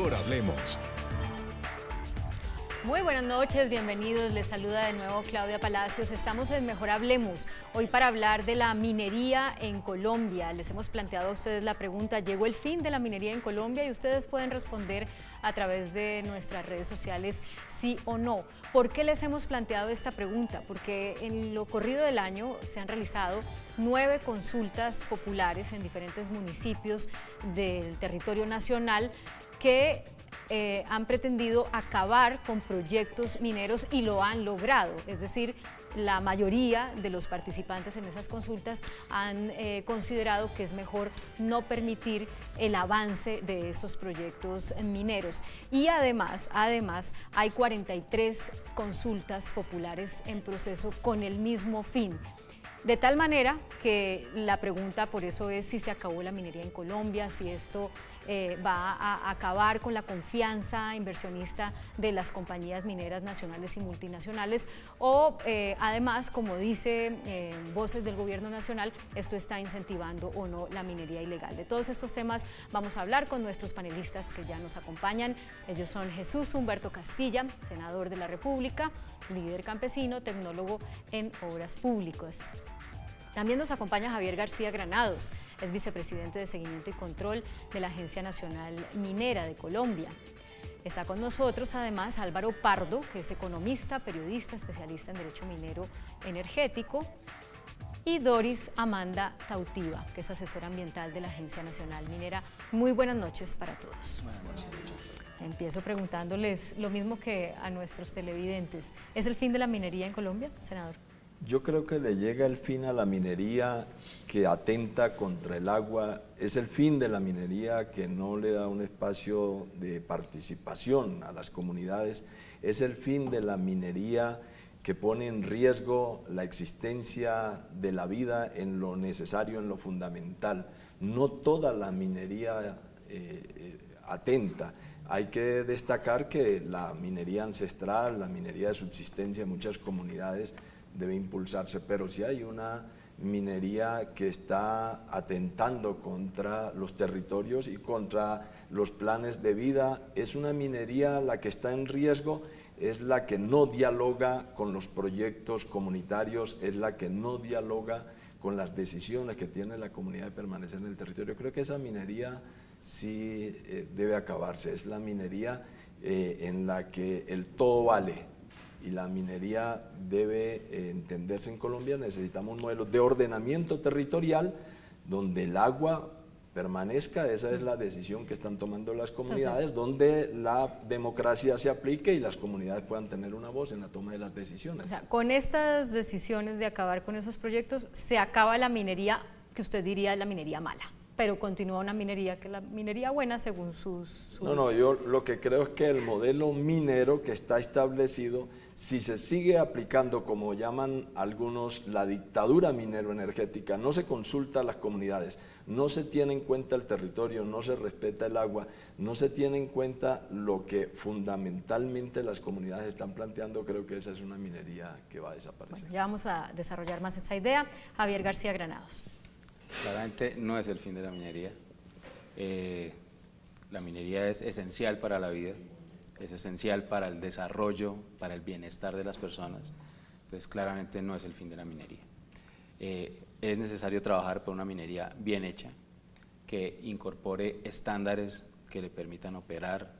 Mejor Hablemos. Muy buenas noches, bienvenidos, les saluda de nuevo Claudia Palacios. Estamos en Mejor Hablemos, hoy para hablar de la minería en Colombia. Les hemos planteado a ustedes la pregunta, ¿llegó el fin de la minería en Colombia? Y ustedes pueden responder a través de nuestras redes sociales sí o no. ¿Por qué les hemos planteado esta pregunta? Porque en lo corrido del año se han realizado 9 consultas populares en diferentes municipios del territorio nacional que han pretendido acabar con proyectos mineros y lo han logrado, es decir, la mayoría de los participantes en esas consultas han considerado que es mejor no permitir el avance de esos proyectos mineros. Y además hay 43 consultas populares en proceso con el mismo fin. De tal manera que la pregunta por eso es si se acabó la minería en Colombia, si esto va a acabar con la confianza inversionista de las compañías mineras nacionales y multinacionales o además, como dice voces del gobierno nacional, esto está incentivando o no la minería ilegal. De todos estos temas vamos a hablar con nuestros panelistas que ya nos acompañan. Ellos son Jesús Humberto Castilla, senador de la República, líder campesino, tecnólogo en obras públicas. También nos acompaña Javier García Granados, es vicepresidente de Seguimiento y Control de la Agencia Nacional Minera de Colombia. Está con nosotros además Álvaro Pardo, que es economista, periodista, especialista en Derecho Minero Energético, y Doris Amanda Tautiva, que es asesora ambiental de la Agencia Nacional Minera. Muy buenas noches para todos. Buenas noches. Empiezo preguntándoles lo mismo que a nuestros televidentes. ¿Es el fin de la minería en Colombia, senador? Yo creo que le llega el fin a la minería que atenta contra el agua, es el fin de la minería que no le da un espacio de participación a las comunidades, es el fin de la minería que pone en riesgo la existencia de la vida en lo necesario, en lo fundamental. No toda la minería atenta. Hay que destacar que la minería ancestral, la minería de subsistencia en muchas comunidades debe impulsarse, pero si hay una minería que está atentando contra los territorios y contra los planes de vida, es una minería la que está en riesgo, es la que no dialoga con los proyectos comunitarios, es la que no dialoga con las decisiones que tiene la comunidad de permanecer en el territorio. Creo que esa minería sí debe acabarse, es la minería en la que el todo vale. Y la minería debe entenderse en Colombia, necesitamos un modelo de ordenamiento territorial donde el agua permanezca, esa es la decisión que están tomando las comunidades, donde la democracia se aplique y las comunidades puedan tener una voz en la toma de las decisiones. O sea, con estas decisiones de acabar con esos proyectos, se acaba la minería que usted diría es la minería mala, pero continúa una minería que es la minería buena según sus... No, yo lo que creo es que el modelo minero que está establecido, si se sigue aplicando, como llaman algunos, la dictadura minero-energética, no se consulta a las comunidades, no se tiene en cuenta el territorio, no se respeta el agua, no se tiene en cuenta lo que fundamentalmente las comunidades están planteando, creo que esa es una minería que va a desaparecer. Bueno, ya vamos a desarrollar más esa idea. Javier García Granados. Claramente no es el fin de la minería. La minería es esencial para la vida, es esencial para el desarrollo, para el bienestar de las personas. Entonces, claramente no es el fin de la minería. Es necesario trabajar por una minería bien hecha, que incorpore estándares que le permitan operar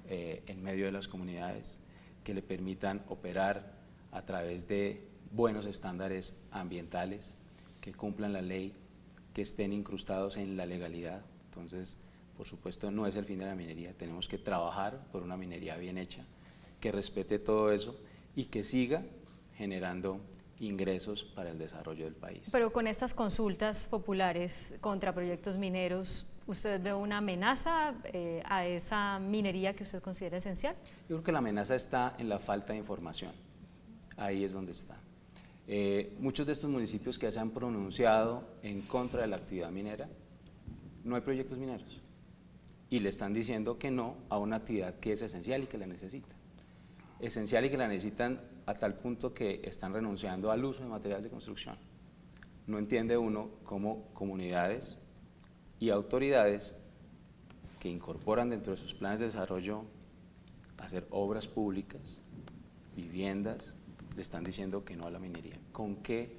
en medio de las comunidades, que le permitan operar a través de buenos estándares ambientales, que cumplan la ley, que estén incrustados en la legalidad. Entonces, por supuesto, no es el fin de la minería, tenemos que trabajar por una minería bien hecha, que respete todo eso y que siga generando ingresos para el desarrollo del país. Pero con estas consultas populares contra proyectos mineros, ¿usted ve una amenaza a esa minería que usted considera esencial? Yo creo que la amenaza está en la falta de información, ahí es donde está. Muchos de estos municipios que se han pronunciado en contra de la actividad minera, no hay proyectos mineros y le están diciendo que no a una actividad que es esencial y que la necesitan. Esencial y que la necesitan a tal punto que están renunciando al uso de materiales de construcción. No entiende uno cómo comunidades y autoridades que incorporan dentro de sus planes de desarrollo hacer obras públicas, viviendas, le están diciendo que no a la minería. ¿Con qué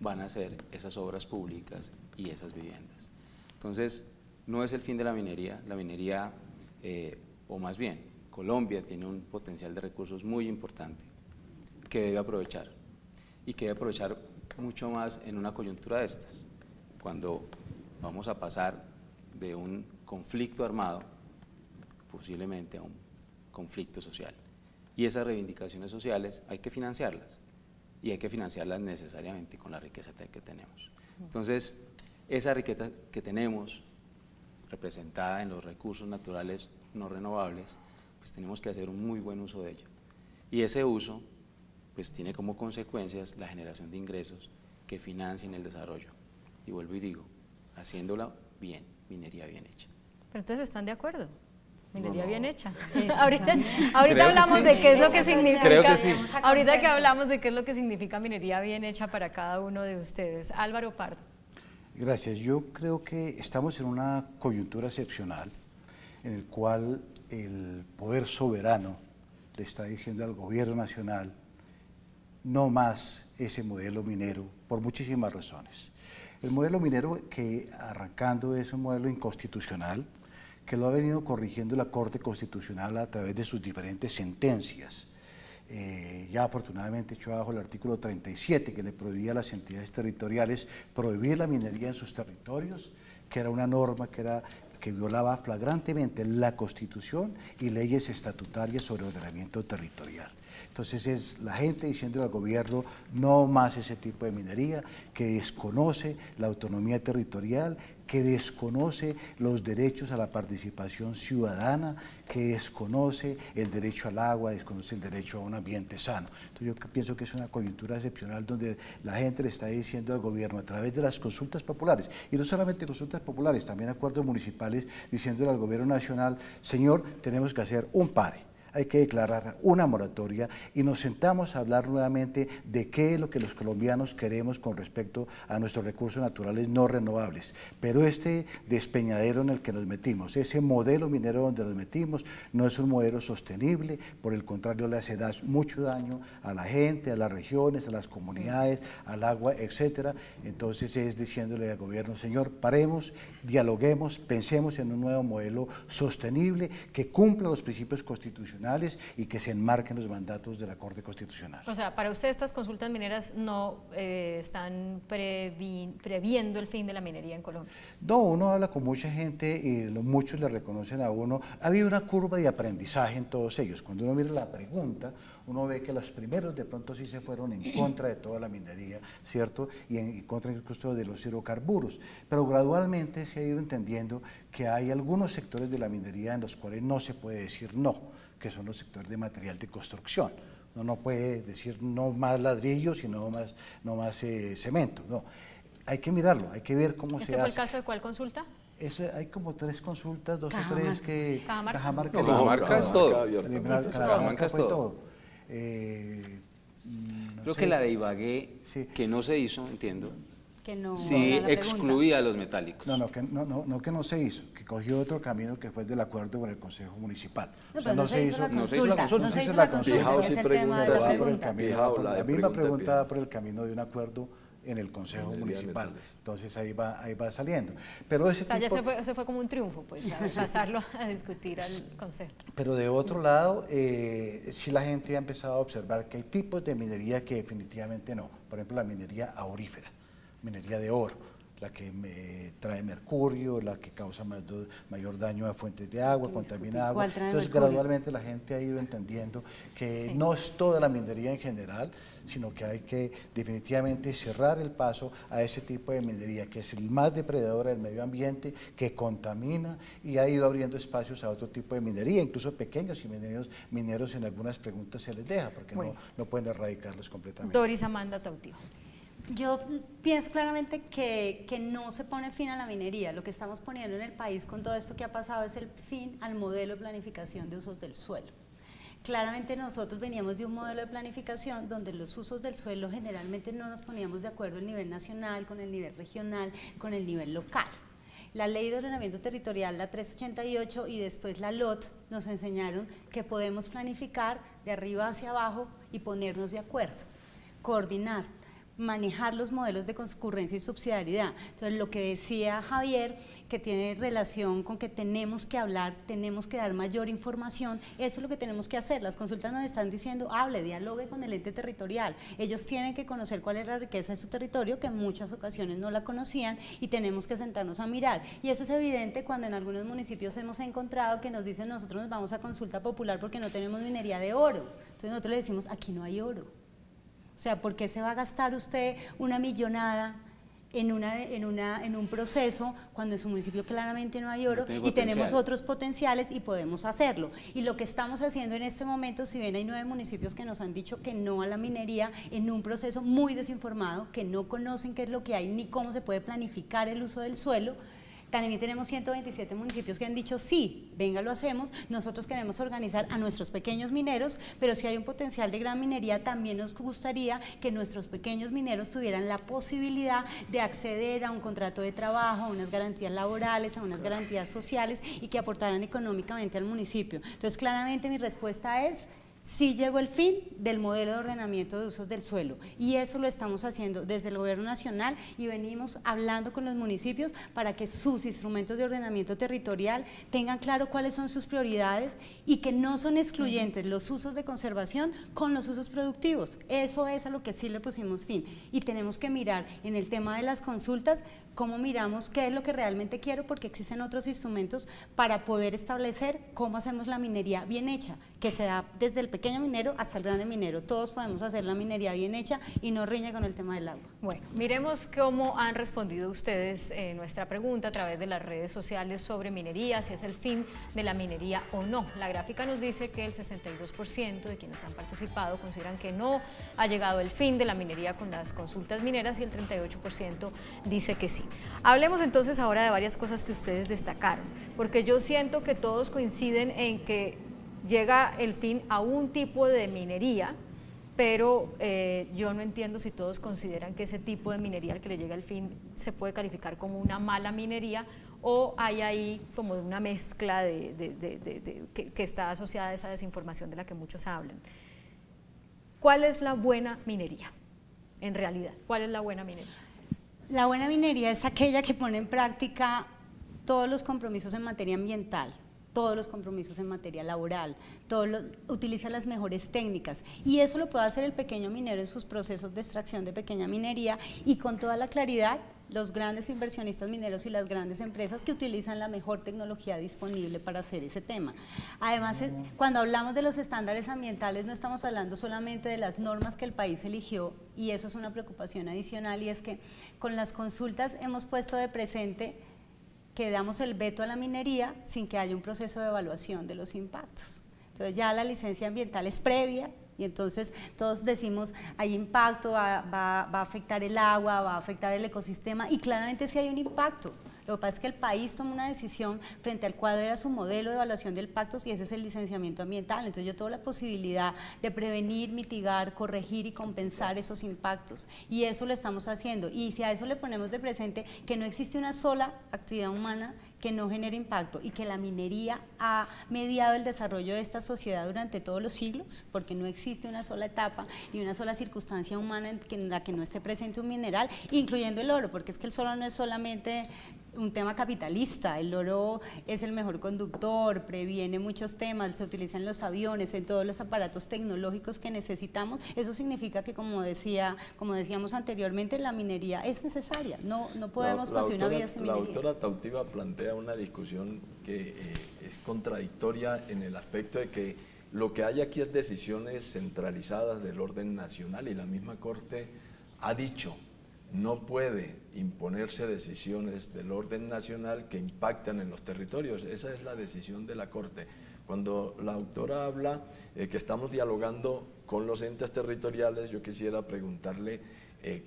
van a hacer esas obras públicas y esas viviendas? Entonces, no es el fin de la minería, o más bien, Colombia tiene un potencial de recursos muy importante que debe aprovechar y que debe aprovechar mucho más en una coyuntura de estas, cuando vamos a pasar de un conflicto armado posiblemente a un conflicto social. Y esas reivindicaciones sociales hay que financiarlas, y hay que financiarlas necesariamente con la riqueza que tenemos. Entonces, esa riqueza que tenemos, representada en los recursos naturales no renovables, pues tenemos que hacer un muy buen uso de ello. Y ese uso, pues tiene como consecuencias la generación de ingresos que financien el desarrollo. Y vuelvo y digo, haciéndola bien, minería bien hecha. Pero entonces, ¿están de acuerdo? Minería No. bien hecha. Eso ahorita Creo hablamos que de sí. qué es lo que significa. Creo que sí. Ahorita que hablamos de qué es lo que significa minería bien hecha para cada uno de ustedes. Álvaro Pardo. Gracias. Yo creo que estamos en una coyuntura excepcional en el cual el poder soberano le está diciendo al gobierno nacional no más ese modelo minero por muchísimas razones. El modelo minero que arrancando es un modelo inconstitucional que lo ha venido corrigiendo la Corte Constitucional a través de sus diferentes sentencias. Ya afortunadamente echó abajo el artículo 37 que le prohibía a las entidades territoriales prohibir la minería en sus territorios, que era una norma que violaba flagrantemente la Constitución y leyes estatutarias sobre ordenamiento territorial. Entonces es la gente diciendo al gobierno no más ese tipo de minería, que desconoce la autonomía territorial, que desconoce los derechos a la participación ciudadana, que desconoce el derecho al agua, desconoce el derecho a un ambiente sano. Entonces yo pienso que es una coyuntura excepcional donde la gente le está diciendo al gobierno a través de las consultas populares, y no solamente consultas populares, también acuerdos municipales, diciéndole al gobierno nacional, señor, tenemos que hacer un pare. Hay que declarar una moratoria y nos sentamos a hablar nuevamente de qué es lo que los colombianos queremos con respecto a nuestros recursos naturales no renovables. Pero este despeñadero en el que nos metimos, ese modelo minero donde nos metimos, no es un modelo sostenible, por el contrario le hace mucho daño a la gente, a las regiones, a las comunidades, al agua, etcétera. Entonces es diciéndole al gobierno, señor, paremos, dialoguemos, pensemos en un nuevo modelo sostenible que cumpla los principios constitucionales y que se enmarquen los mandatos de la Corte Constitucional. O sea, para usted estas consultas mineras no están previendo el fin de la minería en Colombia. No, uno habla con mucha gente y muchos le reconocen a uno. Ha habido una curva de aprendizaje en todos ellos. Cuando uno mira la pregunta, uno ve que los primeros de pronto sí se fueron en contra de toda la minería, ¿cierto? Y en contra incluso de los hidrocarburos. Pero gradualmente se ha ido entendiendo que hay algunos sectores de la minería en los cuales no se puede decir no, que son los sectores de material de construcción. Uno no puede decir no más ladrillos y no más cemento, no. Hay que mirarlo, hay que ver cómo se hace. ¿Este fue el caso de cuál consulta? Hay como 3 consultas, 2 o Cajamarca. 3 que... Cajamarca. No, Cajamarca es todo. Cajamarca fue todo. Creo que la de Ibagué, Sí. que no se hizo, entiendo, Que no, sí era la excluía a los metálicos. Que no se hizo, que cogió otro camino que fue el del acuerdo con el Consejo Municipal. No, pero no se hizo la no se hizo la consulta. consulta. No se hizo la consulta, Fijao que sí es el tema de la pregunta, pregunta. Fijao, la de La misma pregunta, pregunta Fijao. por el camino de un acuerdo en el Consejo Minería de Municipal. metales. Entonces ahí va saliendo. Pero ese O sea, ya tipo... se fue como un triunfo, pues, a pasarlo a discutir al Consejo. Pero de otro lado, sí la gente ha empezado a observar que hay tipos de minería que definitivamente no. Por ejemplo, la minería aurífera, minería de oro, la que trae mercurio, la que causa mayor daño a fuentes de agua, Que contamina discutir agua. cuál trae Entonces, mercurio. gradualmente la gente ha ido entendiendo que Sí. no es toda la minería en general, sino que hay que definitivamente cerrar el paso a ese tipo de minería, que es el más depredador del medio ambiente, que contamina y ha ido abriendo espacios a otro tipo de minería, incluso pequeños y mineros en algunas preguntas se les deja, porque Bueno. no pueden erradicarlos completamente. Doris Amanda Tautío. Yo pienso claramente que no se pone fin a la minería. Lo que estamos poniendo en el país con todo esto que ha pasado es el fin al modelo de planificación de usos del suelo. Claramente nosotros veníamos de un modelo de planificación donde los usos del suelo generalmente no nos poníamos de acuerdo el nivel nacional con el nivel regional, con el nivel local. La Ley de Ordenamiento Territorial, la 388, y después la LOT, nos enseñaron que podemos planificar de arriba hacia abajo y ponernos de acuerdo, coordinar, manejar los modelos de concurrencia y subsidiariedad. Entonces, lo que decía Javier, que tiene relación con que tenemos que hablar, tenemos que dar mayor información, eso es lo que tenemos que hacer. Las consultas nos están diciendo, hable, dialogue con el ente territorial. Ellos tienen que conocer cuál es la riqueza de su territorio, que en muchas ocasiones no la conocían, y tenemos que sentarnos a mirar. Y eso es evidente cuando en algunos municipios hemos encontrado que nos dicen, nosotros nos vamos a consulta popular porque no tenemos minería de oro. Entonces nosotros le decimos, aquí no hay oro. O sea, ¿por qué se va a gastar usted una millonada en un proceso cuando en su municipio claramente no hay oro y tenemos otros potenciales y podemos hacerlo? Y lo que estamos haciendo en este momento, si bien hay 9 municipios que nos han dicho que no a la minería, en un proceso muy desinformado, que no conocen qué es lo que hay ni cómo se puede planificar el uso del suelo, también tenemos 127 municipios que han dicho sí, venga, lo hacemos. Nosotros queremos organizar a nuestros pequeños mineros, pero si hay un potencial de gran minería, también nos gustaría que nuestros pequeños mineros tuvieran la posibilidad de acceder a un contrato de trabajo, a unas garantías laborales, a unas garantías sociales y que aportaran económicamente al municipio. Entonces, claramente mi respuesta es: sí llegó el fin del modelo de ordenamiento de usos del suelo, y eso lo estamos haciendo desde el gobierno nacional y venimos hablando con los municipios para que sus instrumentos de ordenamiento territorial tengan claro cuáles son sus prioridades y que no son excluyentes los usos de conservación con los usos productivos. Eso es a lo que sí le pusimos fin, y tenemos que mirar en el tema de las consultas cómo miramos qué es lo que realmente quiero, porque existen otros instrumentos para poder establecer cómo hacemos la minería bien hecha, que se da desde el pequeño minero hasta el grande minero. Todos podemos hacer la minería bien hecha y no riñe con el tema del agua. Bueno, miremos cómo han respondido ustedes nuestra pregunta a través de las redes sociales sobre minería, si es el fin de la minería o no. La gráfica nos dice que el 62% de quienes han participado consideran que no ha llegado el fin de la minería con las consultas mineras y el 38% dice que sí. Hablemos entonces ahora de varias cosas que ustedes destacaron, porque yo siento que todos coinciden en que llega el fin a un tipo de minería, pero yo no entiendo si todos consideran que ese tipo de minería al que le llega el fin se puede calificar como una mala minería, o hay ahí como una mezcla que está asociada a esa desinformación de la que muchos hablan. ¿Cuál es la buena minería en realidad? ¿Cuál es la buena minería? La buena minería es aquella que pone en práctica todos los compromisos en materia ambiental, todos los compromisos en materia laboral, utiliza las mejores técnicas, y eso lo puede hacer el pequeño minero en sus procesos de extracción de pequeña minería, y con toda la claridad los grandes inversionistas mineros y las grandes empresas que utilizan la mejor tecnología disponible para hacer ese tema. Además, cuando hablamos de los estándares ambientales no estamos hablando solamente de las normas que el país eligió, y eso es una preocupación adicional, y es que con las consultas hemos puesto de presente que damos el veto a la minería sin que haya un proceso de evaluación de los impactos. Entonces ya la licencia ambiental es previa, y entonces todos decimos hay impacto, va a afectar el agua, va a afectar el ecosistema, y claramente sí hay un impacto. Lo que pasa es que el país toma una decisión frente al cual era su modelo de evaluación de impactos, y ese es el licenciamiento ambiental. Entonces yo tengo la posibilidad de prevenir, mitigar, corregir y compensar esos impactos, y eso lo estamos haciendo. Y si a eso le ponemos de presente que no existe una sola actividad humana que no genere impacto, y que la minería ha mediado el desarrollo de esta sociedad durante todos los siglos, porque no existe una sola etapa y una sola circunstancia humana en la que no esté presente un mineral, incluyendo el oro, porque es que el oro no es solamente un tema capitalista, el oro es el mejor conductor, previene muchos temas, se utiliza en los aviones, en todos los aparatos tecnológicos que necesitamos. Eso significa que, como decíamos anteriormente, la minería es necesaria, no podemos construir una vida sin minería. La doctora Tautiva plantea una discusión que es contradictoria en el aspecto de que lo que hay aquí es decisiones centralizadas del orden nacional, y la misma Corte ha dicho no puede imponerse decisiones del orden nacional que impactan en los territorios. Esa es la decisión de la Corte. Cuando la doctora habla que estamos dialogando con los entes territoriales, yo quisiera preguntarle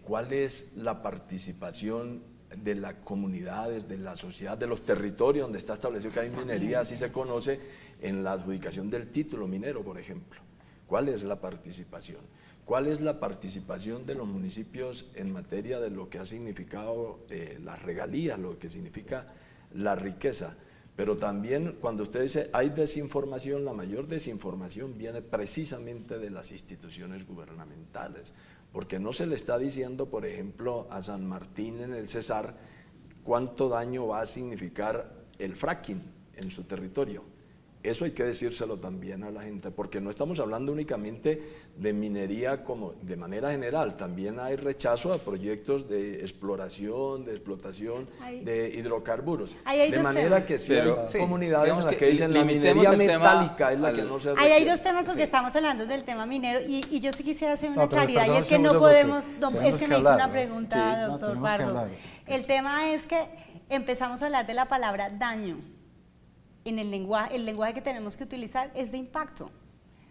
cuál es la participación de las comunidades, de la sociedad, de los territorios donde está establecido que hay minería, así se conoce, en la adjudicación del título minero, por ejemplo. ¿Cuál es la participación? ¿Cuál es la participación de los municipios en materia de lo que ha significado las regalías, lo que significa la riqueza. Pero también cuando usted dice hay desinformación, la mayor desinformación viene precisamente de las instituciones gubernamentales, porque no se le está diciendo, por ejemplo, a San Martín en el Cesar cuánto daño va a significar el fracking en su territorio. Eso hay que decírselo también a la gente, porque no estamos hablando únicamente de minería como de manera general, también hay rechazo a proyectos de exploración, de explotación de hidrocarburos. De manera que sí hay comunidades en las que dicen la minería metálica es la que no se requiere. Hay dos temas porque estamos hablando del tema minero y yo sí quisiera hacer una claridad, y es que no podemos, es que me hizo una pregunta, doctor Pardo. El tema es que empezamos a hablar de la palabra daño. En el lenguaje que tenemos que utilizar es de impacto,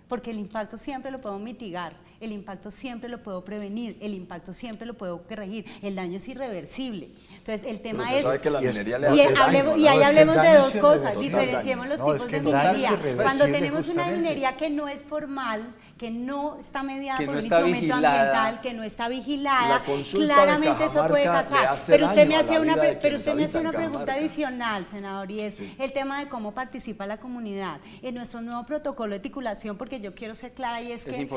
porque el impacto siempre lo puedo mitigar, el impacto siempre lo puedo prevenir, el impacto siempre lo puedo corregir, el daño es irreversible. Entonces el tema es, sabe que la minería le hace daño, y ahí hablemos de dos cosas, irreversible. diferenciemos los tipos de minería. Cuando tenemos una minería que no es formal, que no está mediada por un instrumento ambiental, que no está vigilada, claramente eso puede pasar. Pero usted me hacía una pregunta adicional, senador, y es el tema de cómo participa la comunidad. En nuestro nuevo protocolo de titulación, porque yo quiero ser clara, y es que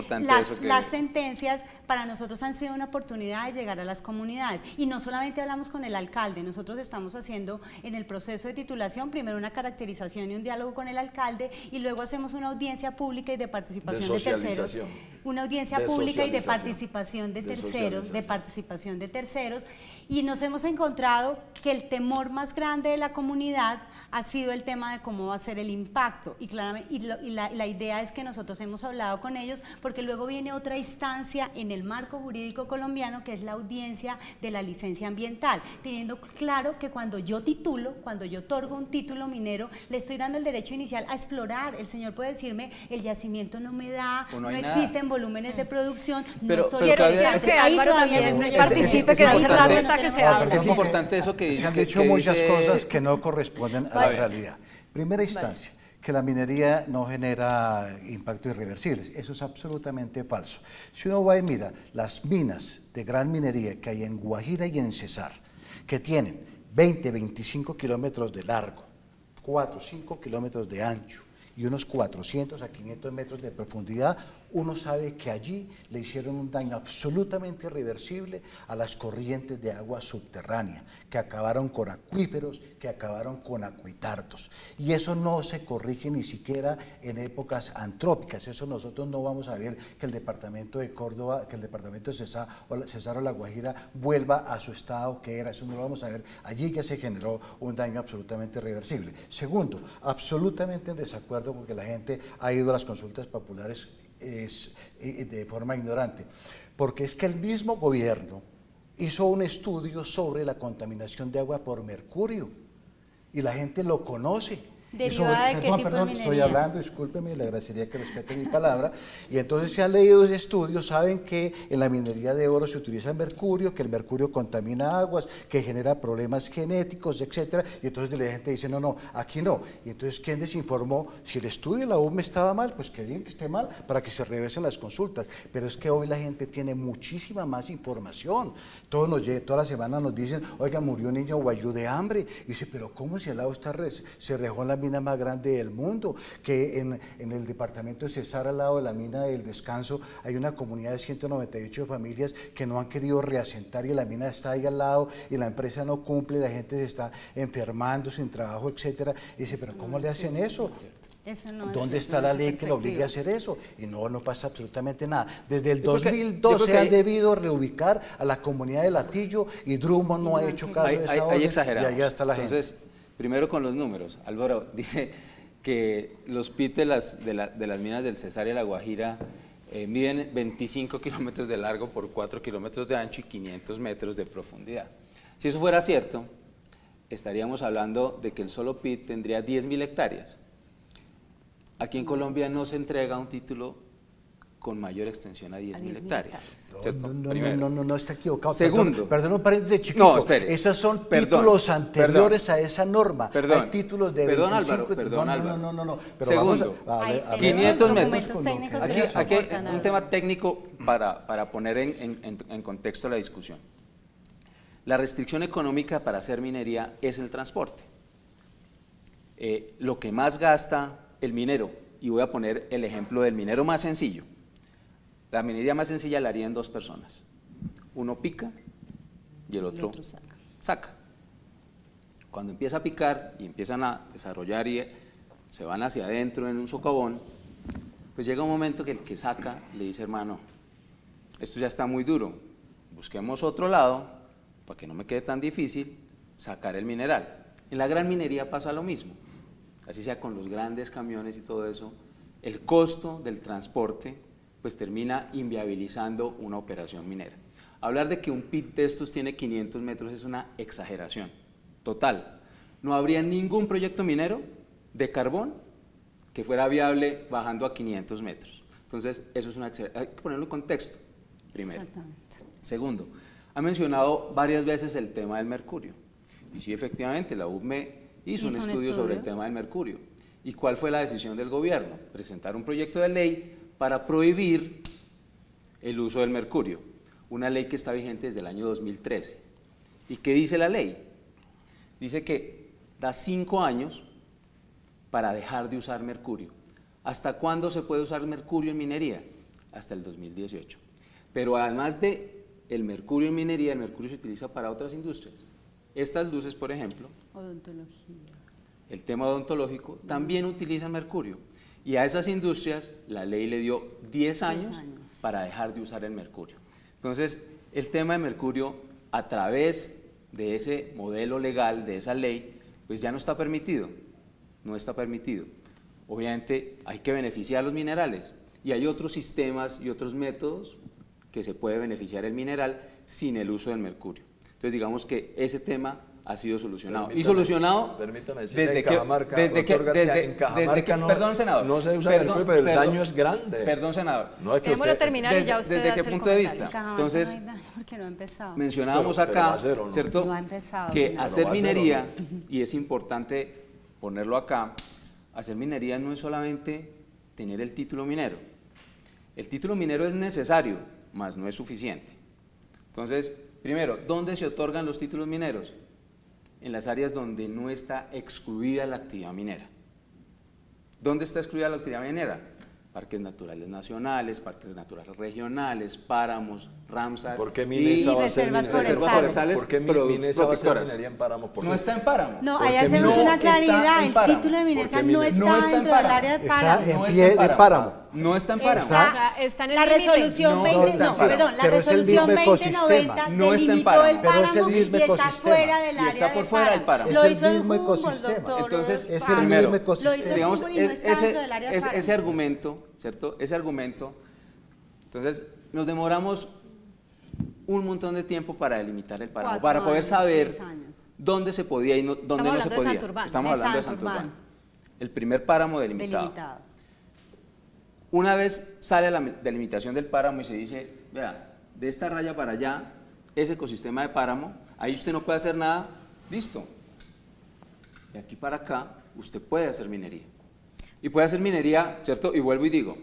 las sentencias para nosotros han sido una oportunidad de llegar a las comunidades. Y no solamente hablamos con el alcalde, nosotros estamos haciendo en el proceso de titulación primero una caracterización y un diálogo con el alcalde, y luego hacemos una audiencia pública y de participación de terceros. Una audiencia pública y de participación de terceros, y nos hemos encontrado que el temor más grande de la comunidad ha sido el tema de cómo va a ser el impacto, y la idea es que nosotros hemos hablado con ellos, porque luego viene otra instancia en el marco jurídico colombiano, que es la audiencia de la licencia ambiental, teniendo claro que cuando yo titulo, cuando yo otorgo un título minero, le estoy dando el derecho inicial a explorar. El señor puede decirme, el yacimiento no me da, no existen volúmenes de producción, pero Claudia, ahí todavía no participe, que no se habla hasta que se habla. Es importante eso que dice. Se han dicho muchas cosas que no corresponden a la realidad. Primera instancia, que la minería no genera impactos irreversibles. Eso es absolutamente falso. Si uno va y mira las minas de gran minería que hay en Guajira y en Cesar, que tienen 20, 25 kilómetros de largo, 4, 5 kilómetros de ancho y unos 400 a 500 metros de profundidad, uno sabe que allí le hicieron un daño absolutamente irreversible a las corrientes de agua subterránea, que acabaron con acuíferos, que acabaron con acuitardos. Y eso no se corrige ni siquiera en épocas antrópicas. Eso nosotros no vamos a ver que el departamento de Córdoba, que el departamento de Cesar o La Guajira vuelva a su estado que era. Eso no lo vamos a ver. Allí que se generó un daño absolutamente irreversible. Segundo, absolutamente en desacuerdo con que la gente ha ido a las consultas populares de forma ignorante, porque es que el mismo gobierno hizo un estudio sobre la contaminación de agua por mercurio y la gente lo conoce. ¿Derivada de qué tipo de minería? Estoy hablando, discúlpeme, le agradecería que respete mi palabra. Y entonces se han leído ese estudio, saben que en la minería de oro se utiliza mercurio, que el mercurio contamina aguas, que genera problemas genéticos, etcétera. Y entonces la gente dice, no, aquí no. Y entonces, ¿quién desinformó? Si el estudio de la UME estaba mal, pues que digan que esté mal para que se revisen las consultas. Pero es que hoy la gente tiene muchísima más información. Toda la semana nos dicen, oiga, murió un niño guayú de hambre. Y dice, pero ¿cómo si al lado se rejó en la mina más grande del mundo? Que en el departamento de Cesar, al lado de la mina del Descanso, hay una comunidad de 198 familias que no han querido reasentar y la mina está ahí al lado y la empresa no cumple, la gente se está enfermando sin trabajo, etcétera. Y dice, pero ¿cómo le hacen eso? ¿Dónde está la ley que lo obligue a hacer eso? Y no pasa absolutamente nada. Desde el 2012 han debido reubicar a la comunidad de Latillo y Drummond no ha hecho caso de esa orden. Hay exagerados. Y allá está la gente. Entonces, primero con los números. Álvaro dice que los pit de las minas del Cesar y La Guajira miden 25 kilómetros de largo por 4 kilómetros de ancho y 500 metros de profundidad. Si eso fuera cierto, estaríamos hablando de que el solo pit tendría 10.000 hectáreas. Aquí en Colombia no se entrega un título con mayor extensión a 10.000 hectáreas. No, está equivocado. Segundo. Perdón, un paréntesis chiquito. No, espere. Esas son títulos anteriores a esa norma. Perdón. Hay títulos de Perdón, 25, Álvaro. Perdón, Álvaro. No. Pero segundo, vamos a 500 metros. Aquí un tema técnico para poner en contexto la discusión. La restricción económica para hacer minería es el transporte. lo que más gasta el minero, y voy a poner el ejemplo del minero más sencillo. La minería más sencilla la harían 2 personas. Uno pica y el otro saca. Cuando empieza a picar y empiezan a desarrollar y se van hacia adentro en un socavón, pues llega un momento que el que saca le dice, hermano, esto ya está muy duro, busquemos otro lado para que no me quede tan difícil sacar el mineral. En la gran minería pasa lo mismo, así sea con los grandes camiones y todo eso, el costo del transporte pues termina inviabilizando una operación minera. Hablar de que un pit de estos tiene 500 metros es una exageración total. No habría ningún proyecto minero de carbón que fuera viable bajando a 500 metros. Entonces, eso es una exageración. Hay que ponerlo en contexto, primero. Exactamente. Segundo, ha mencionado varias veces el tema del mercurio. Y sí, efectivamente, la UPME hizo un estudio sobre el tema del mercurio. ¿Y cuál fue la decisión del gobierno? Presentar un proyecto de ley para prohibir el uso del mercurio. Una ley que está vigente desde el año 2013. ¿Y qué dice la ley? Dice que da 5 años para dejar de usar mercurio. ¿Hasta cuándo se puede usar mercurio en minería? Hasta el 2018. Pero además de el mercurio en minería, el mercurio se utiliza para otras industrias. Estas luces, por ejemplo, Odontología. el tema odontológico, también utilizan mercurio. Y a esas industrias la ley le dio 10 años para dejar de usar el mercurio. Entonces, el tema de mercurio, a través de ese modelo legal, de esa ley, pues ya no está permitido. No está permitido. Obviamente hay que beneficiar los minerales y hay otros sistemas y otros métodos que se puede beneficiar el mineral sin el uso del mercurio. Entonces digamos que ese tema ha sido solucionado. Y solucionado desde Cajamarca, perdón, senador, no se usa mercurio, pero el daño es grande. Perdón, senador. No es que usted, terminar y ya usted ¿desde qué punto de vista? Entonces, no hay daño porque no ha empezado. mencionábamos acá, ¿no? ¿cierto? No ha empezado, que señor. hacer minería, y es importante ponerlo acá, hacer minería no es solamente tener el título minero. El título minero es necesario, mas no es suficiente. Entonces, primero, ¿dónde se otorgan los títulos mineros? En las áreas donde no está excluida la actividad minera. ¿Dónde está excluida la actividad minera? Parques naturales nacionales, parques naturales regionales, páramos, Ramsar. ¿Por qué Minesa va a ser reservas forestales? ¿Por qué Minesa va a ser minería en páramos? No está en páramo. No, ahí hacemos una claridad. El título de Minesa no está dentro del área de páramo. Está en pie de páramo. No está en páramo. Está en el La resolución 20, la resolución 2090 delimitó el páramo y está fuera del área está por fuera del páramo. Lo hizo el mismo el Humboldt, ecosistema. doctor. Entonces, es el primero, mismo ecosistema. digamos, Humboldt y no está dentro del área de páramo. ese argumento, ¿cierto? Ese argumento, entonces nos demoramos un montón de tiempo para delimitar el páramo, 4 para poder años, saber 6 años. dónde se podía y dónde no se podía. Estamos hablando de Santurbán. El primer páramo delimitado. Una vez sale la delimitación del páramo y se dice, vea, de esta raya para allá, ese ecosistema de páramo, ahí usted no puede hacer nada, listo. De aquí para acá, usted puede hacer minería. Y puede hacer minería, ¿cierto? Y vuelvo y digo,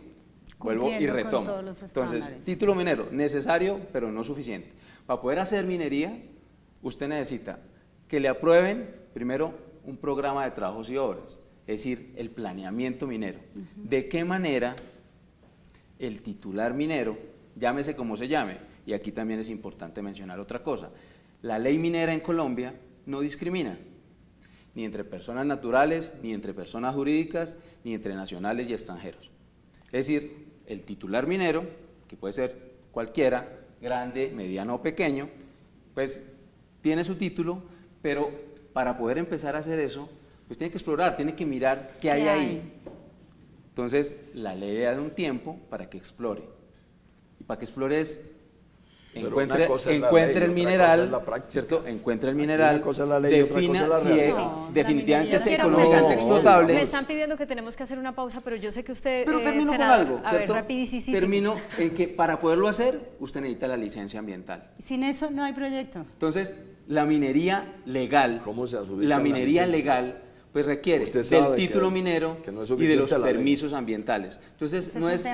vuelvo y retomo. Entonces, título minero, necesario, pero no suficiente. Para poder hacer minería, usted necesita que le aprueben, primero, un programa de trabajos y obras, es decir, el planeamiento minero. ¿De qué manera el titular minero, llámese como se llame, y aquí también es importante mencionar otra cosa, la ley minera en Colombia no discrimina, ni entre personas naturales, ni entre personas jurídicas, ni entre nacionales y extranjeros. Es decir, el titular minero, que puede ser cualquiera, grande, mediano o pequeño, pues tiene su título, pero para poder empezar a hacer eso, pues tiene que explorar, tiene que mirar qué hay ahí. Entonces, la ley le da un tiempo para que explore. Y para que explore es, encuentre el mineral, ¿cierto? Encuentre el mineral, defina si definitivamente es económicamente explotable. Me están pidiendo que tenemos que hacer una pausa, pero yo sé que usted, pero termino senador, con algo, a ver, ¿cierto? rapidísimo. Termino en que para poderlo hacer, usted necesita la licencia ambiental. Sin eso no hay proyecto. Entonces, la minería legal, ¿cómo se adjudican la minería las licencias? legal, pues requiere del título minero y de los permisos ambientales. Entonces, no es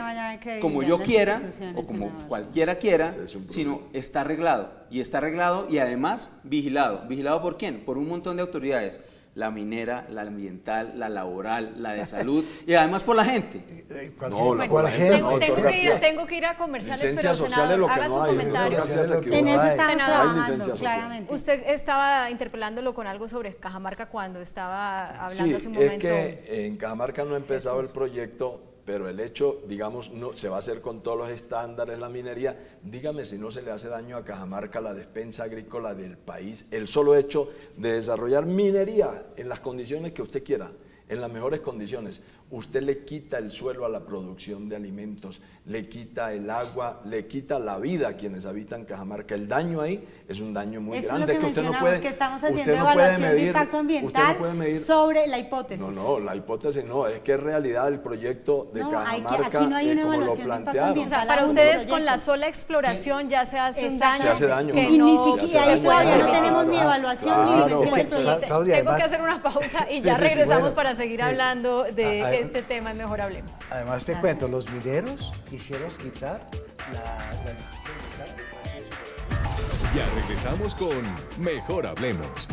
como yo quiera o como cualquiera quiera, sino está arreglado. Y está arreglado y además vigilado. ¿Vigilado por quién? Por un montón de autoridades. la minera, la ambiental, la laboral, la de salud y además por la gente. No, Bueno, la gente tengo, no, tengo doctor que ir, García. tengo que ir a comerciales, Licencias pero sociales senador, lo que haga no su hay, comentario. doctor García se equivocó. En eso Hay. estamos Hay trabajando, licencia social. claramente. Usted estaba interpelándolo con algo sobre Cajamarca cuando estaba hablando hace un Sí, momento. es que en Cajamarca no ha empezado el proyecto, pero el hecho, digamos, no se va a hacer con todos los estándares la minería. Dígame si no se le hace daño a Cajamarca, la despensa agrícola del país, el solo hecho de desarrollar minería en las condiciones que usted quiera, en las mejores condiciones. Usted le quita el suelo a la producción de alimentos, le quita el agua, le quita la vida a quienes habitan Cajamarca. El daño ahí es un daño muy Eso grande. es lo que usted no mencionamos, puede, que estamos usted haciendo no puede evaluación de medir- impacto usted ambiental no puede medir- sobre la hipótesis. No, la hipótesis no, es que es realidad el proyecto de No, Cajamarca, aquí no hay una como lo evaluación de impacto plantearon. O sea, ambiental. para Algún ustedes proyecto. con la sola exploración ya se hace un daño. Se hace daño. que Y no- ni siquiera ahí todavía no Claro, tenemos ni claro, evaluación claro. ni dimensión del Bueno, proyecto. Claudia, tengo que además- hacer una pausa y Sí, ya sí, sí, regresamos bueno, para seguir sí. hablando de Ah, este tema en Mejor Hablemos. Además te cuento, los mineros quisieron quitar la licencia ambiental. Así es. Ya regresamos con Mejor Hablemos.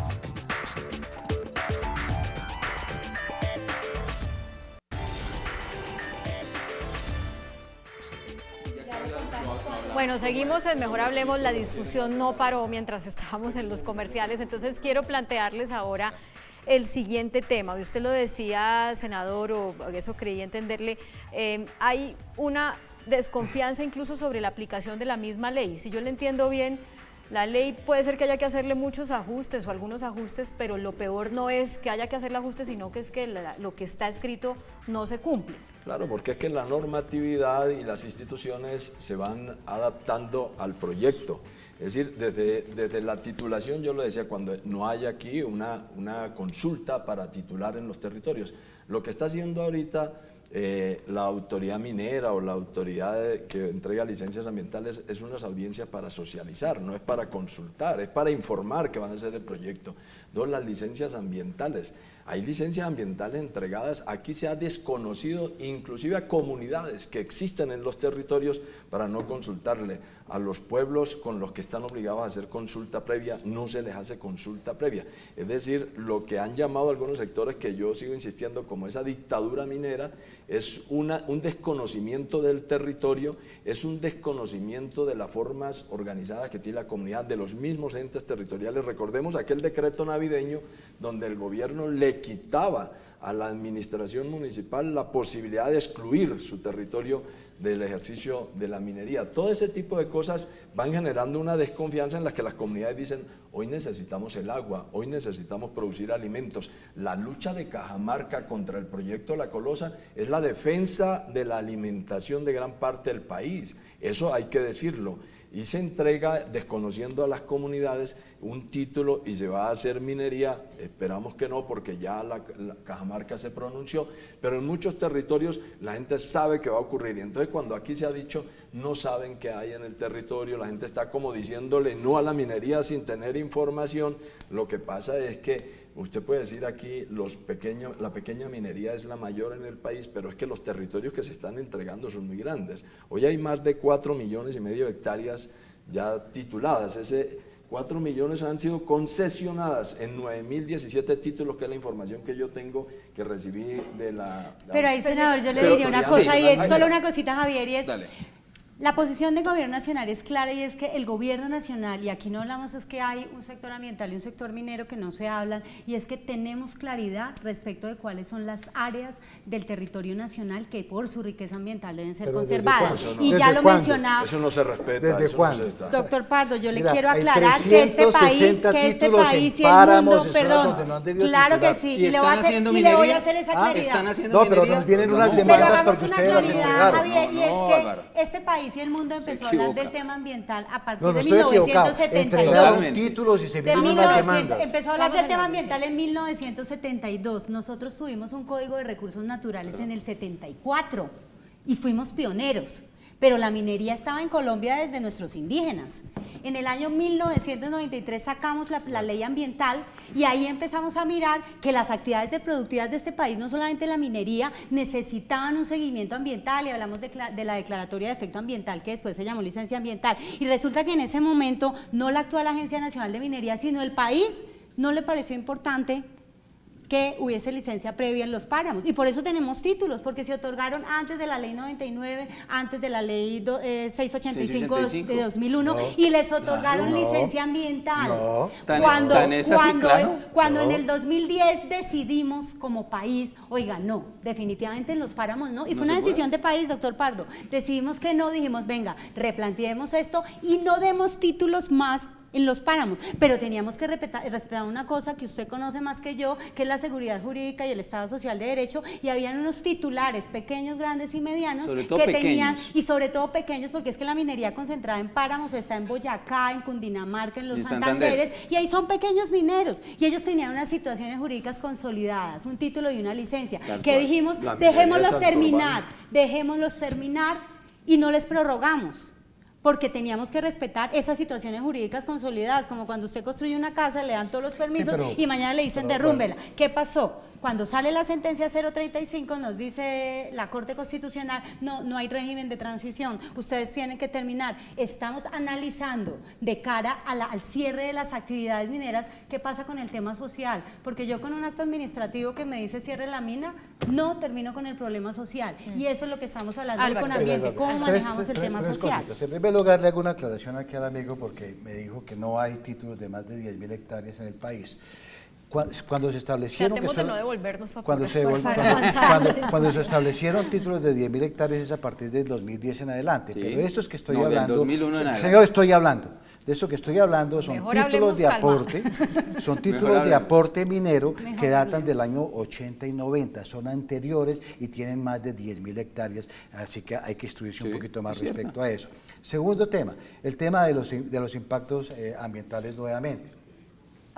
Bueno, seguimos en Mejor Hablemos, la discusión no paró mientras estábamos en los comerciales, entonces quiero plantearles ahora el siguiente tema. Usted lo decía, senador, o eso creí entenderle, hay una desconfianza incluso sobre la aplicación de la misma ley. Si yo le entiendo bien, la ley puede ser que haya que hacerle muchos ajustes o algunos ajustes, pero lo peor no es que haya que hacerle ajustes, sino que es que lo que está escrito no se cumple. Claro, porque es que la normatividad y las instituciones se van adaptando al proyecto. Es decir, desde la titulación, yo lo decía, cuando no hay aquí una consulta para titular en los territorios. Lo que está haciendo ahorita la autoridad minera o la autoridad que entrega licencias ambientales es unas audiencias para socializar, no es para consultar, es para informar que van a hacer el proyecto. Dos, las licencias ambientales. Hay licencias ambientales entregadas, aquí se ha desconocido inclusive a comunidades que existen en los territorios para no consultarle. A los pueblos con los que están obligados a hacer consulta previa, no se les hace consulta previa. Es decir, lo que han llamado algunos sectores, que yo sigo insistiendo como esa dictadura minera, es un desconocimiento del territorio, es un desconocimiento de las formas organizadas que tiene la comunidad, de los mismos entes territoriales. Recordemos aquel decreto navideño donde el gobierno le quitaba a la administración municipal la posibilidad de excluir su territorio del ejercicio de la minería. Todo ese tipo de cosas van generando una desconfianza en la que las comunidades dicen: hoy necesitamos el agua, hoy necesitamos producir alimentos. La lucha de Cajamarca contra el proyecto La Colosa es la defensa de la alimentación de gran parte del país, eso hay que decirlo. Y se entrega, desconociendo a las comunidades, un título y se va a hacer minería. Esperamos que no, porque ya la Cajamarca se pronunció, pero en muchos territorios la gente sabe que va a ocurrir. Y entonces, cuando aquí se ha dicho no saben qué hay en el territorio, la gente está como diciéndole no a la minería sin tener información. Lo que pasa es que usted puede decir aquí, la pequeña minería es la mayor en el país, pero es que los territorios que se están entregando son muy grandes. Hoy hay más de 4,5 millones de hectáreas ya tituladas. 4 millones han sido concesionadas en 9.017 títulos, que es la información que yo tengo, que recibí de la... Pero ahí, senador, yo le Pero diría una sí, cosa, y es ay, solo mira. una cosita, Javier, y es... Dale. La posición del gobierno nacional es clara, y es que el gobierno nacional, y aquí no hablamos es que hay un sector ambiental y un sector minero que no se hablan, y es que tenemos claridad respecto de cuáles son las áreas del territorio nacional que por su riqueza ambiental deben ser Pero ¿desde conservadas. cuándo? Y ya ¿Desde lo cuándo? mencionaba. Eso no se respeta. ¿Desde eso no cuándo? se está. Doctor Pardo, yo le Mira, quiero hay aclarar que este país 360 títulos en y el páramos, mundo, en zonas perdón, donde no han debido claro que titular. sí, ¿Y y le voy a están hacer, haciendo y le voy a minería? hacer esa claridad. ¿Están haciendo No, pero minería? nos vienen unas No. Pero demandas hagamos porque una ustedes las claridad, entregaron. Javier, y es No, que Álvaro. este país y el mundo empezó a hablar del tema ambiental a partir No, no de estoy equivocado. 1972. Entregaron Totalmente. títulos y se De vienen unas 1900, demandas. empezó a hablar Vamos del a tema analizar. ambiental en 1972. Nosotros tuvimos un código de recursos naturales en el 74 y fuimos pioneros. Pero la minería estaba en Colombia desde nuestros indígenas. En el año 1993 sacamos la ley ambiental y ahí empezamos a mirar que las actividades productivas de este país, no solamente la minería, necesitaban un seguimiento ambiental, y hablamos de la declaratoria de efecto ambiental, que después se llamó licencia ambiental. Y resulta que en ese momento no la actual Agencia Nacional de Minería, sino el país, no le pareció importante que hubiese licencia previa en los páramos. Y por eso tenemos títulos, porque se otorgaron antes de la ley 99, antes de la ley 685 de 2001, y les otorgaron licencia ambiental. Cuando en el 2010 decidimos como país, oiga, no, definitivamente en los páramos no. Y fue una decisión de país, doctor Pardo. Decidimos que no, dijimos, venga, replanteemos esto y no demos títulos más en los páramos, pero teníamos que respetar una cosa que usted conoce más que yo, que es la seguridad jurídica y el Estado Social de Derecho, y habían unos titulares pequeños, grandes y medianos que tenían, y sobre todo pequeños, porque es que la minería concentrada en páramos está en Boyacá, en Cundinamarca, en los Santanderes, y ahí son pequeños mineros, y ellos tenían unas situaciones jurídicas consolidadas, un título y una licencia, que dijimos, dejémoslos terminar y no les prorrogamos, porque teníamos que respetar esas situaciones jurídicas consolidadas, como cuando usted construye una casa, le dan todos los permisos y mañana le dicen derrúmbela. Bueno. ¿Qué pasó? Cuando sale la sentencia 035 nos dice la Corte Constitucional, no hay régimen de transición, ustedes tienen que terminar. Estamos analizando de cara al cierre de las actividades mineras, qué pasa con el tema social, porque yo con un acto administrativo que me dice cierre la mina, no termino con el problema social, y eso es lo que estamos hablando hoy con Ambiente, cómo manejamos el tema social. En primer lugar, le hago una aclaración aquí al amigo, porque me dijo que no hay títulos de más de 10.000 hectáreas en el país. Cuando se establecieron cuando se establecieron títulos de 10.000 hectáreas es a partir del 2010 en adelante, pero estos que estoy hablando, del 2001 en señor, estoy hablando de eso que estoy hablando, son títulos de aporte, son títulos de aporte minero que datan del año 80 y 90, son anteriores y tienen más de 10.000 hectáreas, así que hay que instruirse un poquito más respecto a eso. Segundo tema, el tema de los impactos ambientales nuevamente.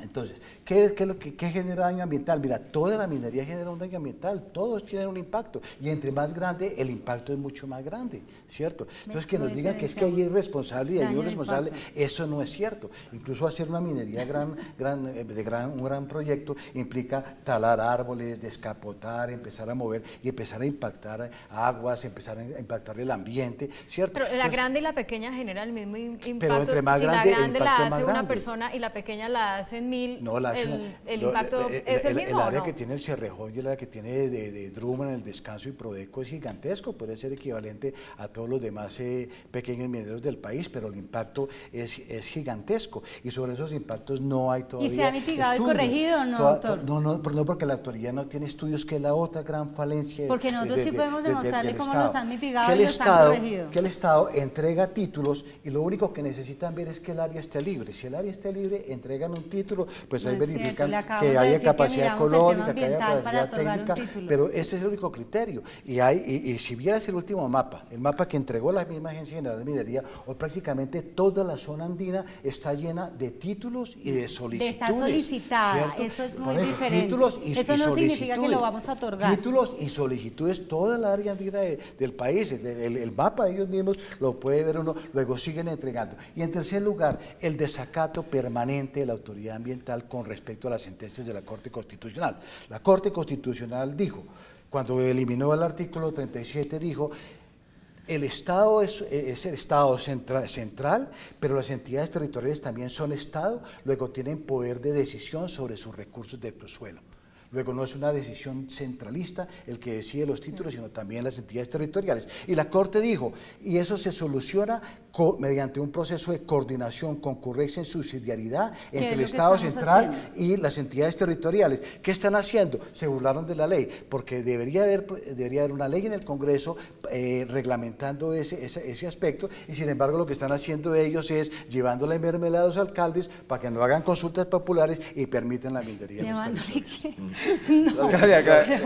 Entonces, ¿qué genera daño ambiental? Mira, toda la minería genera un daño ambiental, todos tienen un impacto, y entre más grande, el impacto es mucho más grande, ¿cierto? Entonces, que nos digan que es que hay irresponsable y hay irresponsable, eso no es cierto. Incluso hacer una minería un gran proyecto implica talar árboles, descapotar, empezar a mover y empezar a impactar aguas, empezar a impactar el ambiente, ¿cierto? Pero la grande y la pequeña generan el mismo impacto. Pero entre más grande, la grande la hace una persona y la pequeña la hacen mil, no, el impacto es el mismo. El área que tiene el Cerrejón y el área que tiene de Drummond, el Descanso y Prodeco es gigantesco, puede ser equivalente a todos los demás pequeños mineros del país, pero el impacto es gigantesco, y sobre esos impactos no hay todavía. ¿Y se ha mitigado y corregido o no, doctor? No, porque la autoridad no tiene estudios, que es la otra gran falencia. Porque nosotros sí podemos demostrarle cómo los han mitigado y los han corregido. Que el Estado entrega títulos y lo único que necesitan ver es que el área esté libre. Si el área esté libre, entregan un título, pues ahí verifican que haya capacidad ecológica, que haya capacidad técnica, pero ese es el único criterio. Y si vieras el último mapa, el mapa que entregó la misma Agencia General de Minería, hoy prácticamente toda la zona andina está llena de títulos y de solicitudes. Está solicitada, ¿cierto? Eso es muy diferente. Eso no significa que lo vamos a otorgar. Títulos y solicitudes, toda la área andina del país, el mapa de ellos mismos lo puede ver uno, luego siguen entregando. Y en tercer lugar, el desacato permanente de la autoridad ambiental con respecto a las sentencias de la Corte Constitucional. La Corte Constitucional dijo, cuando eliminó el artículo 37, dijo, el Estado es el Estado central, pero las entidades territoriales también son Estado, luego tienen poder de decisión sobre sus recursos de suelo. Luego no es una decisión centralista el que decide los títulos, sino también las entidades territoriales. Y la Corte dijo, y eso se soluciona mediante un proceso de coordinación, concurrencia en subsidiariedad entre el Estado central y las entidades territoriales. ¿Qué están haciendo? Se burlaron de la ley, porque debería haber una ley en el Congreso reglamentando ese aspecto, y sin embargo lo que están haciendo ellos es llevando la mermelada a los alcaldes para que no hagan consultas populares y permitan la minería en los territorios. No.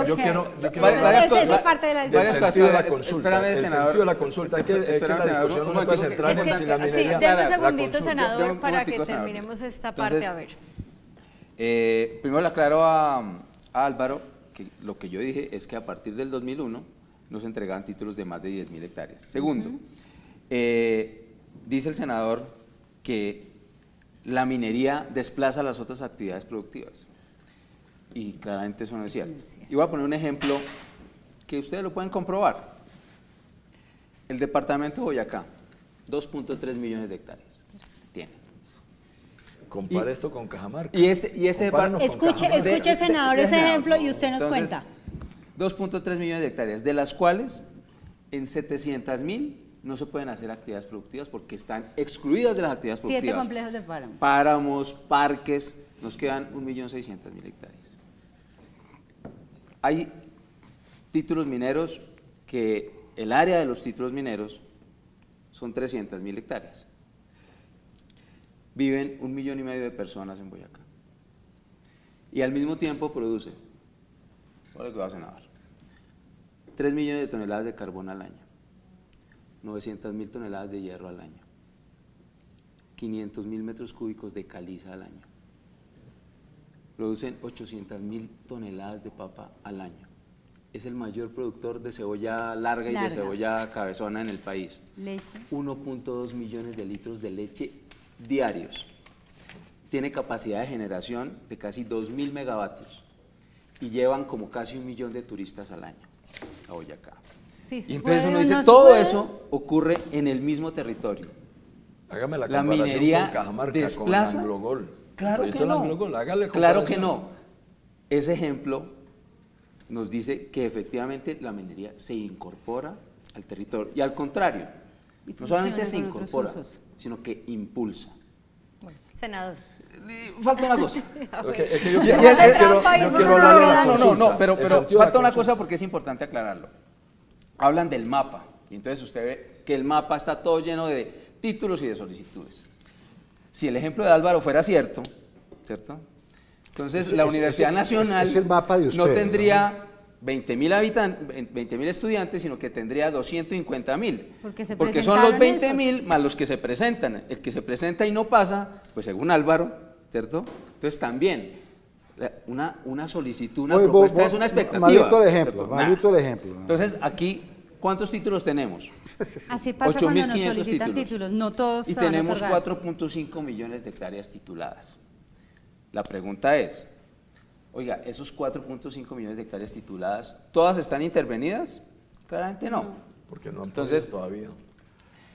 Yo quiero varias parte de la del sentido de la consulta. El sentido de la consulta es que la discusión no puede centrar en si la minería. Deme un segundito, senador, para que terminemos esta parte. A ver. Primero le aclaro a Álvaro que lo que yo dije es que a partir del 2001 no se entregaban títulos de más de 10.000 hectáreas. Segundo, dice el senador que la minería desplaza las otras actividades productivas. Y claramente eso no es cierto. Y voy a poner un ejemplo que ustedes lo pueden comprobar. El departamento de Boyacá, 2.3 millones de hectáreas tiene. Compara esto con Cajamarca. Y este Escuche, senador, ese ejemplo y usted nos cuenta. 2.3 millones de hectáreas, de las cuales en 700.000 no se pueden hacer actividades productivas porque están excluidas de las actividades 7 productivas. complejos de páramo. Páramos, parques, nos quedan 1.600.000 hectáreas. Hay títulos mineros que el área de los títulos mineros son 300.000 hectáreas. Viven 1,5 millones de personas en Boyacá. Y al mismo tiempo produce, ¿cuál es lo que va a senador? 3 millones de toneladas de carbón al año, 900.000 toneladas de hierro al año, 500.000 metros cúbicos de caliza al año. Producen 800.000 toneladas de papa al año. Es el mayor productor de cebolla larga y de cebolla cabezona en el país. Leche. 1.2 millones de litros de leche diarios. Tiene capacidad de generación de casi 2.000 megavatios y llevan como casi 1 millón de turistas al año a Boyacá. Sí, y entonces uno dice, no todo eso ocurre en el mismo territorio. Hágame la La comparación minería con Cajamarca, desplaza. con Anglogol. Claro que no. Anglogol, hágale Claro que comparación. no. Ese ejemplo nos dice que efectivamente la minería se incorpora al territorio y al contrario, no solamente se incorpora, sino que impulsa. Bueno, senador. Falta una cosa. Okay, es que yo quiero hablar de la consulta. Pero falta una cosa porque es importante aclararlo. Hablan del mapa y entonces usted ve que el mapa está todo lleno de títulos y de solicitudes. Si el ejemplo de Álvaro fuera cierto, entonces la Universidad Nacional es el mapa de no ustedes, tendría 20.000 estudiantes, sino que tendría 250.000. Porque son los 20.000 más los que se presentan. El que se presenta y no pasa, pues según Álvaro, ¿cierto? Entonces también una solicitud, una propuesta es una expectativa. Malito el ejemplo. Entonces aquí, ¿cuántos títulos tenemos? Así pasa cuando nos 8.500 solicitan títulos, no todos y se van a tenemos otorgar. 4.5 millones de hectáreas tituladas. La pregunta es, oiga, ¿esos 4.5 millones de hectáreas tituladas, todas están intervenidas? Claramente no. Porque no han Entonces, podido todavía.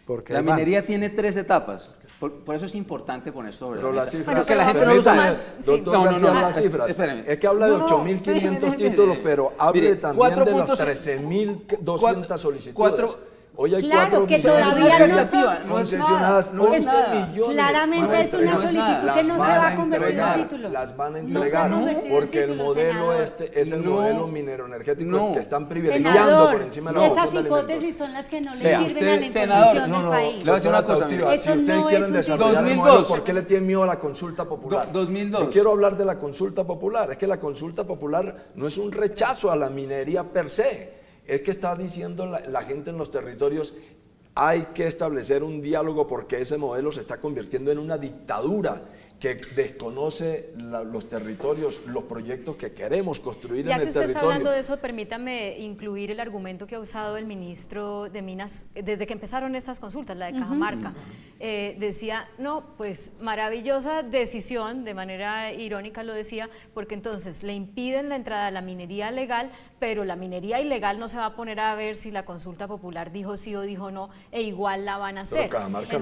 Porque la minería tiene 3 etapas. Por eso es importante poner esto sobre Pero la las mesa. cifras, Porque la gente no usa más. Doctor García, las cifras. Espéreme. Es que habla de 8.500 títulos, pero hable también de las 13.200 solicitudes. Hoy hay Claro, 4 que millones todavía no concesionadas, 11 millones. Claramente es una solicitud que no se va a convertir en título. Las van a No se entregar, va a convertir en porque el título, modelo senador. este es el modelo minero energético que están privilegiando Senador, por encima de la esas producción de alimentos. hipótesis son las que no le Sea, sirven a la usted, imposición senador, del país. Le voy a decir una cosa, Doctora Eso si ustedes no es quieren un desarrollar el 2002. modelo, ¿por qué le tienen miedo a la consulta popular? 2002. Yo quiero hablar de la consulta popular. Es que la consulta popular no es un rechazo a la minería per se. Es que está diciendo la gente en los territorios, hay que establecer un diálogo porque ese modelo se está convirtiendo en una dictadura que desconoce los territorios, los proyectos que queremos construir en el territorio. Ya que usted está hablando de eso, permítame incluir el argumento que ha usado el ministro de Minas desde que empezaron estas consultas, la de Cajamarca. Decía, no, pues maravillosa decisión, de manera irónica lo decía, porque entonces le impiden la entrada a la minería legal, pero la minería ilegal no se va a poner a ver si la consulta popular dijo sí o dijo no, e igual la van a hacer.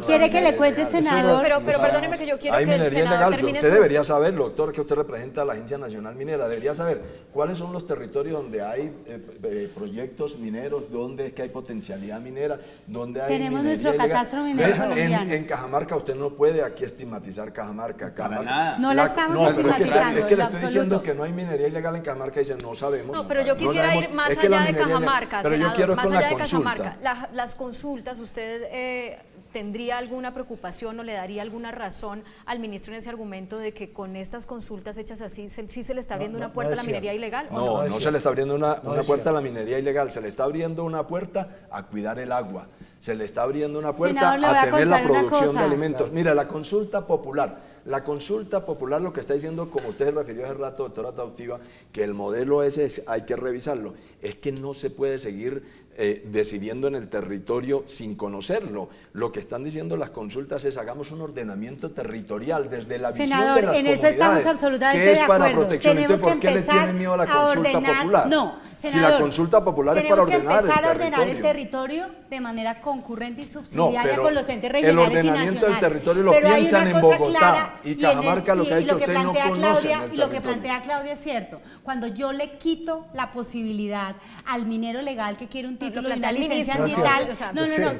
¿Quiere que le cuente, senador? Pero perdóneme que yo quiero hay que el minería senador ilegal. termine Usted su... debería saber, doctor, que usted representa a la Agencia Nacional Minera, debería saber cuáles son los territorios donde hay proyectos mineros, dónde es que hay potencialidad minera, dónde hay Tenemos minería nuestro ilegal. catastro minero colombiano. En Cajamarca usted no puede aquí estigmatizar Cajamarca. Para nada. No la estamos estigmatizando, es que en le lo estoy diciendo absoluto. que no hay minería ilegal en Cajamarca y dicen no sabemos. No, pero yo quisiera ir más Es que la allá de minería Cajamarca, pero yo senador, quiero más con allá la de consulta. Cajamarca. Las consultas, ¿usted tendría alguna preocupación o le daría alguna razón al ministro en ese argumento de que con estas consultas hechas así, sí se le está abriendo una puerta a la minería ilegal? No se le está abriendo una puerta a la minería ilegal, se le está abriendo una puerta a cuidar el agua, se le está abriendo una puerta Senador, le voy a a tener la contar una producción cosa. de alimentos. Mira, la consulta popular lo que está diciendo, como usted se refirió hace rato, doctora Tautiva, que el modelo ese hay que revisarlo, es que no se puede seguir decidiendo en el territorio sin conocerlo. Lo que están diciendo las consultas es hagamos un ordenamiento territorial desde la visión Senador, de las en eso estamos comunidades, absolutamente que es de para acuerdo. protección. Tenemos Entonces, ¿por que qué le empezar tienen miedo a la a consulta ordenar. popular? No, Si senador, la consulta popular es para ordenar tenemos que empezar a el ordenar el territorio. territorio de manera concurrente y No, subsidiaria pero con los entes el regionales y ordenamiento del nacionales. territorio lo Pero hay piensan una en cosa Bogotá. clara Y Cajamarca lo que ha dicho usted no conoce. Y lo que plantea Claudia es cierto. Cuando yo le quito la posibilidad al minero legal que quiere un título de una licencia ambiental,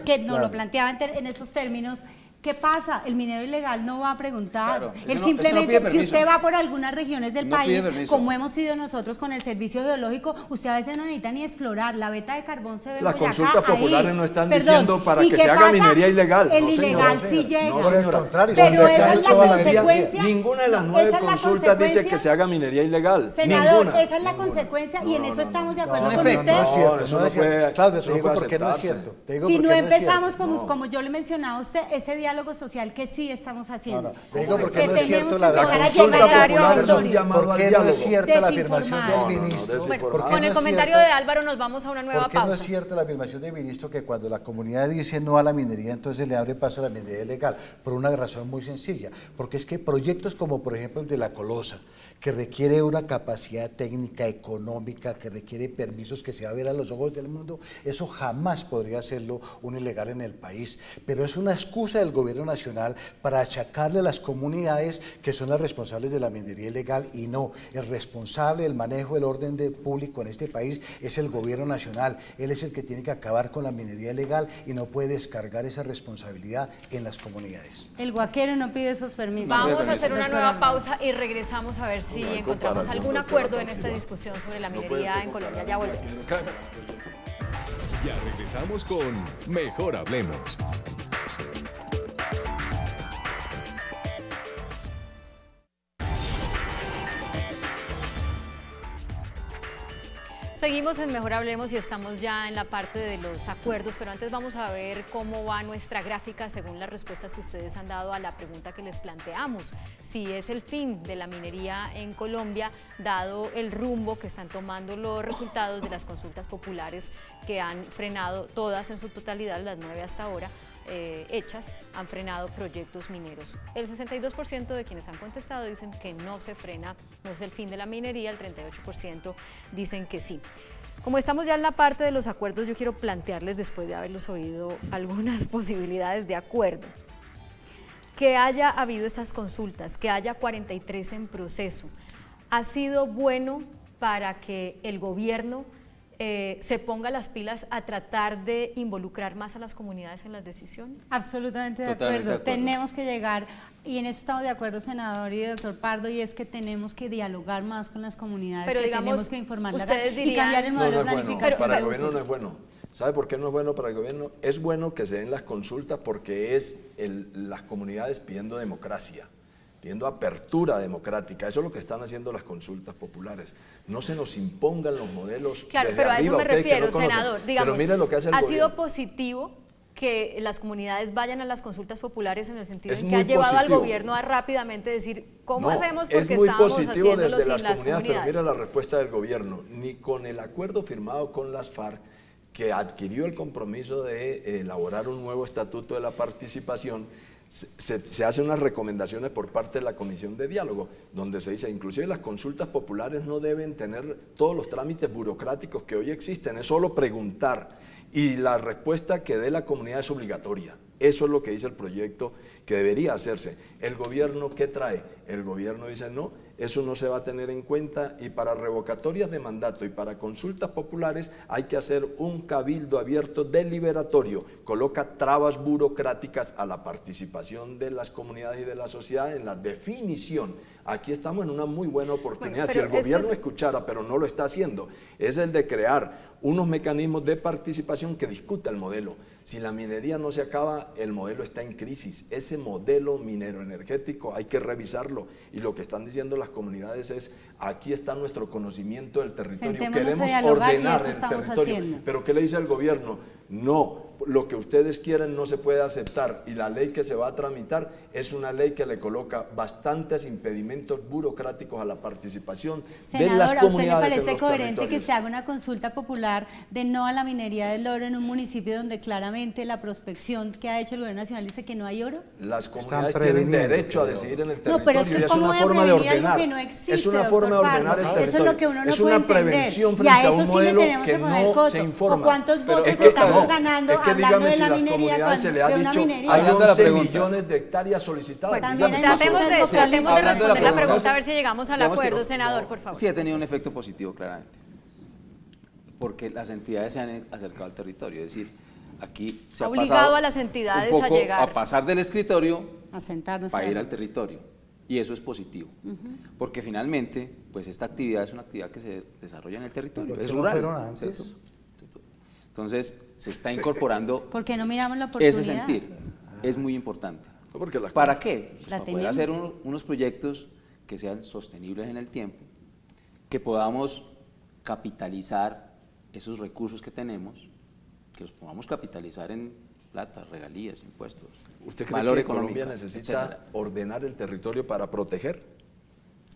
que no lo planteaba en esos términos. ¿Qué pasa? El minero ilegal no va a preguntar. Claro, Él simplemente, si usted va por algunas regiones del país, como hemos ido nosotros con el servicio geológico, usted a veces no necesita ni explorar. La veta de carbón se ve. Las consultas populares no están diciendo para que se haga minería ilegal. El ilegal sí llega. No, por el contrario, pero esa es la consecuencia. Ninguna de las 9 consultas dice que se haga minería ilegal. Senador, esa es la consecuencia y en eso estamos de acuerdo con usted. No, eso no es cierto. Claudia, te digo por qué no es cierto. Si no empezamos, como yo le mencionaba a usted, ese diálogo social que sí estamos haciendo. Te digo por qué no es cierto la consulta popular es un llamado al diálogo. ¿Por qué no es cierta la afirmación del ministro? Con el comentario de Álvaro nos vamos a una nueva pausa. ¿Por qué no es cierta la afirmación del ministro que cuando la comunidad dice no a la minería, entonces le abre paso a la minería ilegal? Por una razón muy sencilla, porque es que proyectos como por ejemplo el de La Colosa, que requiere una capacidad técnica, económica, que requiere permisos que se va a ver a los ojos del mundo, eso jamás podría hacerlo un ilegal en el país. Pero es una excusa del gobierno nacional para achacarle a las comunidades que son las responsables de la minería ilegal, y no, el responsable del manejo del orden público en este país es el gobierno nacional. Él es el que tiene que acabar con la minería ilegal y no puede descargar esa responsabilidad en las comunidades. El guaquero no pide esos permisos. Vamos a hacer una nueva pausa y regresamos a ver si encontramos algún acuerdo en esta discusión sobre la minería en Colombia. Ya volvemos. Ya regresamos con Mejor Hablemos. Seguimos en Mejor Hablemos y estamos ya en la parte de los acuerdos, pero antes vamos a ver cómo va nuestra gráfica según las respuestas que ustedes han dado a la pregunta que les planteamos. Si es el fin de la minería en Colombia, dado el rumbo que están tomando los resultados de las consultas populares que han frenado todas en su totalidad, las 9 hasta ahora, hechas, han frenado proyectos mineros. El 62% de quienes han contestado dicen que no se frena, no es el fin de la minería, el 38% dicen que sí. Como estamos ya en la parte de los acuerdos, yo quiero plantearles, después de haberlos oído, algunas posibilidades de acuerdo. Que haya habido estas consultas, que haya 43 en proceso, ha sido bueno para que el gobierno se ponga las pilas a tratar de involucrar más a las comunidades en las decisiones. Absolutamente de acuerdo. Tenemos que llegar, y en eso estamos de acuerdo, senador y doctor Pardo, y es que tenemos que dialogar más con las comunidades, pero digamos, tenemos que informarlas y cambiar el modelo de planificación. Para el gobierno no es bueno. ¿Sabe por qué no es bueno para el gobierno? Es bueno que se den las consultas porque es las comunidades pidiendo democracia, pidiendo apertura democrática. Eso es lo que están haciendo las consultas populares. No se nos impongan los modelos. Claro, desde pero a arriba, eso me refiero, no senador. Digamos, pero mire lo que hace el ha gobierno. sido positivo que las comunidades vayan a las consultas populares en el sentido es en que ha llevado positivo. al gobierno a rápidamente decir cómo hacemos porque es muy estábamos positivo haciéndolo desde sin las comunidades, pero mira la comunidades. respuesta del gobierno. Ni con el acuerdo firmado con las FARC, que adquirió el compromiso de elaborar un nuevo estatuto de la participación, se hacen unas recomendaciones por parte de la Comisión de Diálogo, donde se dice, inclusive las consultas populares no deben tener todos los trámites burocráticos que hoy existen, es solo preguntar, y la respuesta que dé la comunidad es obligatoria. Eso es lo que dice el proyecto que debería hacerse. ¿El gobierno qué trae? El gobierno dice, no, eso no se va a tener en cuenta, y para revocatorias de mandato y para consultas populares hay que hacer un cabildo abierto deliberatorio. Coloca trabas burocráticas a la participación de las comunidades y de la sociedad en la definición. Aquí estamos en una muy buena oportunidad. Si el gobierno escuchara, pero no lo está haciendo, es el de crear unos mecanismos de participación que discuta el modelo. Si la minería no se acaba, el modelo está en crisis. Ese modelo minero energético hay que revisarlo, y lo que están diciendo las comunidades es, aquí está nuestro conocimiento del territorio, queremos ordenar el territorio. Pero ¿qué le dice el gobierno? No, lo que ustedes quieren no se puede aceptar, y la ley que se va a tramitar es una ley que le coloca bastantes impedimentos burocráticos a la participación de las comunidades. Senador, ¿a usted le parece coherente que se haga una consulta popular de no a la minería del oro en un municipio donde claramente la prospección que ha hecho el gobierno nacional dice que no hay oro? Las comunidades tienen derecho a decidir en el territorio. No, pero es que es una forma de ordenar. Que no existe, es una doctor doctor forma de ordenar el Pardo. territorio. Eso es lo que uno no es puede una entender. prevención Y frente a a eso un sí le modelo tenemos que que poner no coto. se informa. ¿O cuántos Pero votos es que estamos no. ganando Es que hablando dígame de si la las minería comunidades se le ha de una dicho, minería? hay Hablando de la 11 pregunta. millones de hectáreas solicitadas. Pues también Dígame, hay Tratemos de Hablando de responder la pregunta, pregunta, a ver si llegamos al digamos que acuerdo, senador, por favor. Sí ha tenido un efecto positivo, claramente, porque las entidades se han acercado al territorio, es decir, aquí se Ha ha obligado pasado a las entidades un a poco llegar. a pasar del escritorio A sentarnos para a ir al territorio, y eso es positivo, porque finalmente, pues esta actividad es una actividad que se desarrolla en el territorio, ¿Por qué es no rural, fueron antes? ¿cierto? Entonces, se está incorporando ¿Por qué no miramos la oportunidad? ese sentir, es muy importante. No, porque ¿Para qué? Pues La para poder hacer tenemos. unos proyectos que sean sostenibles en el tiempo, que podamos capitalizar esos recursos que tenemos, que los podamos capitalizar en plata, regalías, impuestos, ¿Usted cree valor que económico, Colombia necesita etcétera. ordenar el territorio para proteger?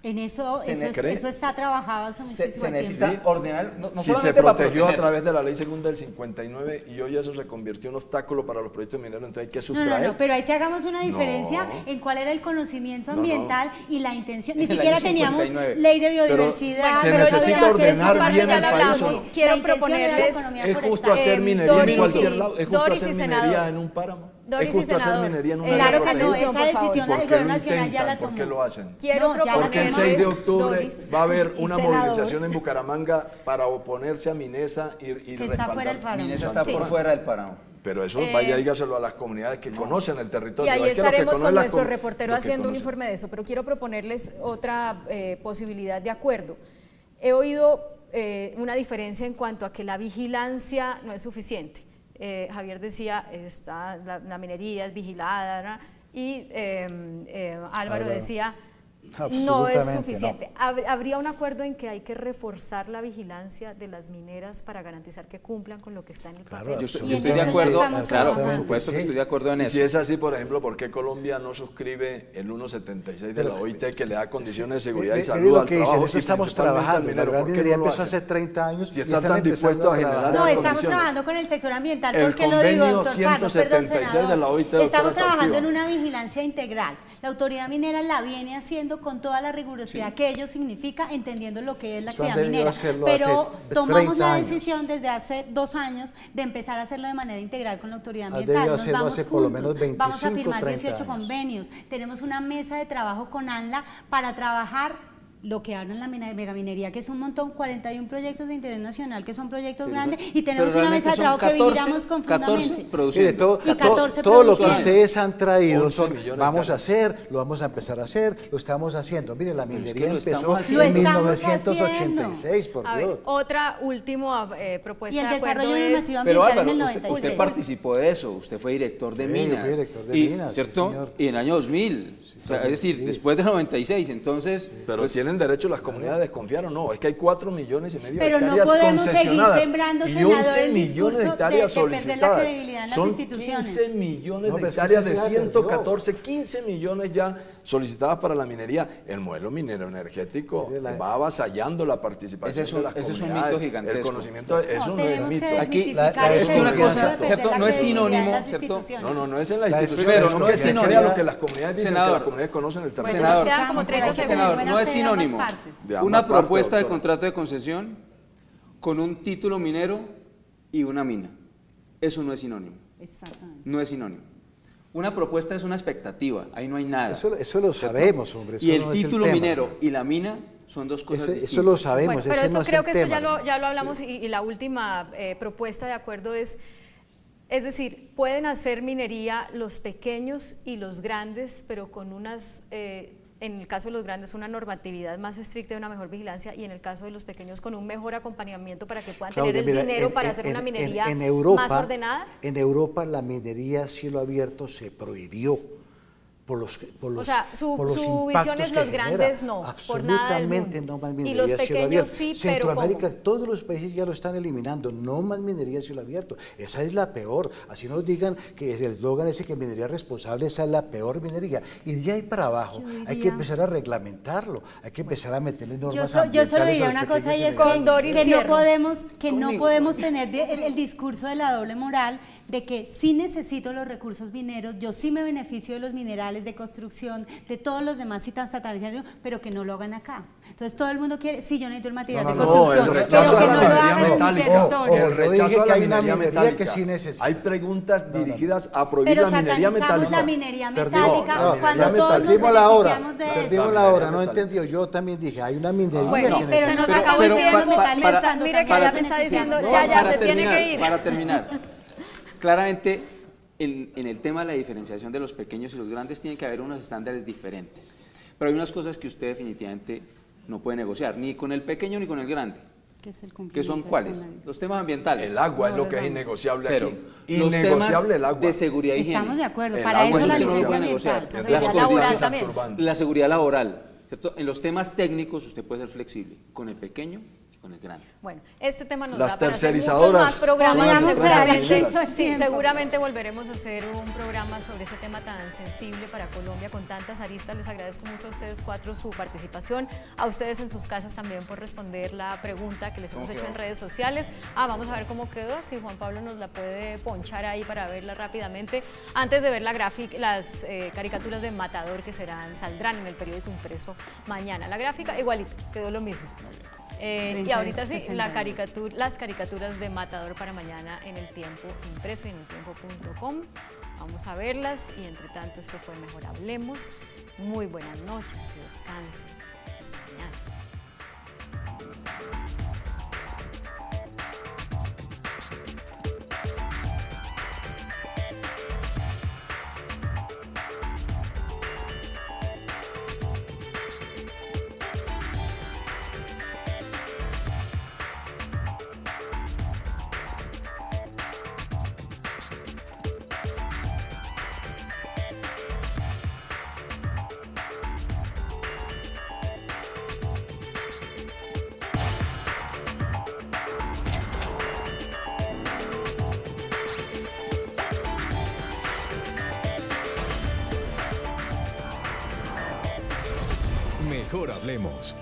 En eso, ¿cree? eso está trabajado hace muchísimo Se tiempo. necesita ordenar, no Si se solamente para protegió a proteger. través de la ley segunda del 59 y hoy eso se convirtió en obstáculo para los proyectos mineros, entonces hay que No, sustraer. no, pero ahí sí hagamos una diferencia No. en cuál era el conocimiento No, no. ambiental y la intención. Ni En el siquiera año teníamos 59. ley de Pero biodiversidad. se pero necesita teníamos que ordenar decir, bien ya el lo país, hablamos. ¿o no? La Quiero intención era la proponerles- economía ¿Es justo forestal. hacer minería Doris en cualquier y- lado? ¿Es justo Doris y hacer senador. minería en un páramo? Doris ¿Es y justo hacer senador. minería en una Claro área que no, protegida? esa por favor. decisión ¿Por el qué gobierno lo nacional ya la intentan? ¿Por tomó. qué lo hacen? Quiero No, ya la Porque el tenemos. 6 de octubre Doris va a haber y una senador. movilización en Bucaramanga para oponerse a Minesa y Que está fuera del páramo. Minesa está Sí. por fuera del páramo. Pero eso vaya, dígaselo a las comunidades que conocen el Y territorio. ahí Es que lo que estaremos conocen con las nuestro com- reportero lo que haciendo un conocen. informe de eso, pero quiero proponerles otra posibilidad de acuerdo. He oído una diferencia en cuanto a que la vigilancia no es suficiente. Javier decía, la minería es vigilada, ¿no? Y Álvaro decía, no es Absolutamente suficiente. ¿Habría un acuerdo en que hay que reforzar la vigilancia de las mineras para garantizar que cumplan con lo que está en el Claro, papel? Yo Y en estoy de eso ya acuerdo, estamos claro, por trabajando. supuesto que estoy de acuerdo en Y eso. si es así, por ejemplo, ¿por qué Colombia no suscribe el 1.76 de la OIT que le da condiciones de seguridad y Le salud digo al que en trabajo? eso y estamos principalmente al trabajando. La minero? gran ¿Por qué minería no lo empezó hacen? hace 30 años. Si y están están tan dispuestos empezando a generar trabajar. No, las estamos condiciones. trabajando con el sector ambiental. El ¿Por qué lo digo, convenio doctor Pardo? Perdón, 176 de la senador. OIT, doctora Estamos trabajando en Sauquillo. una vigilancia integral. La autoridad minera la viene haciendo con toda la rigurosidad que ello significa, entendiendo lo que es la Eso han actividad debido minera. hacerlo Pero hace tomamos 30 la años. decisión desde hace 2 años de empezar a hacerlo de manera integral con la autoridad Han ambiental. debido Nos hacerlo vamos hace por lo juntos, menos 25, vamos a firmar 30 18 años. convenios. Tenemos una mesa de trabajo con ANLA para trabajar lo que hablan la megaminería, que es un montón, 41 proyectos de interés nacional, que son proyectos grandes, y tenemos una mesa de trabajo que vigilamos confundamente. Mire, produciendo. Y 14 todo lo que produciendo. ustedes han traído 11 son, millones de vamos a hectáreas. hacer, lo vamos a empezar a hacer, lo estamos haciendo. Mire, la es que minería lo empezó estamos haciendo. en Lo estamos 1986, por A ver, Dios. otra última propuesta Y el de acuerdo desarrollo es... normativo Pero ambiental en Álvaro, el usted 93. participó de eso, usted fue director de Sí, yo minas. fui director de y, minas, ¿cierto? sí, señor. Y en el año 2000, o sea, es decir, sí. después del 96, entonces... Pero pues, tienen derecho las comunidades a desconfiar o no. Es que hay 4,5 millones de Pero no hectáreas podemos seguir concesionadas sembrando, y senador, 11 el millones de discurso hectáreas de perder la solicitadas. credibilidad en las Son instituciones. 15 millones No, de pero es que hectáreas eso de ya perdió. 114, 15 millones ya solicitadas para la minería. El modelo minero energético Mire, la- va avasallando la participación Ese es un- de las ese es un comunidades. mito gigantesco. El conocimiento, eso no es tenemos mito. que Aquí, desmitificar es ese que una discurso cosa, de perder ¿cierto? la No es credibilidad en sinónimo, las ¿cierto? instituciones. No es en la La institución, pero eso no que es se sinónimo. crea lo que las comunidades dicen, Senador. que las comunidades conocen el Pues territorio. nos Senador, quedan como 30 segundos. senador, no es Buena fe de ambas sinónimo. partes. De ambas Una partes, propuesta de doctora. contrato de concesión con un título minero y una mina. Eso no es sinónimo. Exactamente. No es sinónimo. Una propuesta es una expectativa, ahí no hay nada. Eso lo sabemos, hombre. Y eso el no es título tema. minero y la mina son dos cosas distintas. Eso lo sabemos. Bueno, pero ese esto no es creo el que esto tema. ya lo hablamos y la última propuesta de acuerdo es decir, pueden hacer minería los pequeños y los grandes, pero con unas, en el caso de los grandes, una normatividad más estricta y una mejor vigilancia, y en el caso de los pequeños con un mejor acompañamiento para que puedan Claudia, tener el mira, dinero para hacer una minería en Europa, más ordenada. En Europa la minería a cielo abierto se prohibió. O sea, su impactos visión es que los genera. grandes no, por nada del Absolutamente mundo. no más Y minería los a cielo pequeños abierto. sí, pero Centroamérica, ¿cómo? todos los países ya lo están eliminando, no más minería a cielo abierto. Esa es la peor. Así nos digan que el eslogan ese que minería responsable, esa es la peor minería. Y de ahí para abajo hay que empezar a reglamentarlo, hay que empezar a meterle normas Yo solo ambientales diría a los una cosa y pequeños es Con que, Doris que no cierro. podemos, que no Conmigo. podemos tener el discurso de la doble moral de que sí necesito los recursos mineros, yo sí me beneficio de los minerales, materiales de construcción, de todos los demás citas estatalizados, pero que no lo hagan acá. Entonces todo el mundo quiere, sí, yo necesito el material de construcción, el pero rechazo que a la no lo minería hagan en mi metálica. territorio. El rechazo a la minería metálica. que sí necesita. Hay preguntas dirigidas a prohibir Pero la minería satanizamos metálica. la minería Perdimos, metálica la cuando minería todos nos Perdimos la hora, beneficiamos de eso. perdimos la hora, no entendió. Yo también dije, hay una minería Bueno, que pero necesita. nos acabó el tiempo metálicos cuando mire que también ya me está diciendo, beneficiamos. ya se tiene que ir. Para terminar, claramente en el tema de la diferenciación de los pequeños y los grandes tiene que haber unos estándares diferentes, pero hay unas cosas que usted definitivamente no puede negociar, ni con el pequeño ni con el grande. ¿Que son cuáles? Los temas ambientales. El agua es lo que es innegociable Cero. aquí. Los Innegociable temas el agua. de seguridad y higiene. Estamos de acuerdo, El para agua eso es la usted no lo licencia puede ambiental. negociar. La Las seguridad laboral condiciones, también. la seguridad laboral, ¿cierto? En los temas técnicos usted puede ser flexible con el pequeño y con el grande. Bueno, este tema nos Las da para hacer muchos tercerizadoras más programas. son las Seguramente, empresas sí, mineras. seguramente volveremos a hacer un programa sobre ese tema tan sensible para Colombia con tantas aristas. Les agradezco mucho a ustedes cuatro su participación, a ustedes en sus casas también por responder la pregunta que les hemos hecho en redes sociales. Vamos a ver cómo quedó, si Juan Pablo nos la puede ponchar ahí para verla rápidamente. Antes de ver la gráfica, las caricaturas de Matador que saldrán en el periódico impreso mañana. La gráfica igualita, quedó lo mismo. Y ahorita sí, las caricaturas de Matador para mañana en El Tiempo impreso y en eltiempo.com. Vamos a verlas y entre tanto esto fue Mejor Hablemos. Muy buenas noches, que descansen. Hasta mañana. Mejor Hablemos.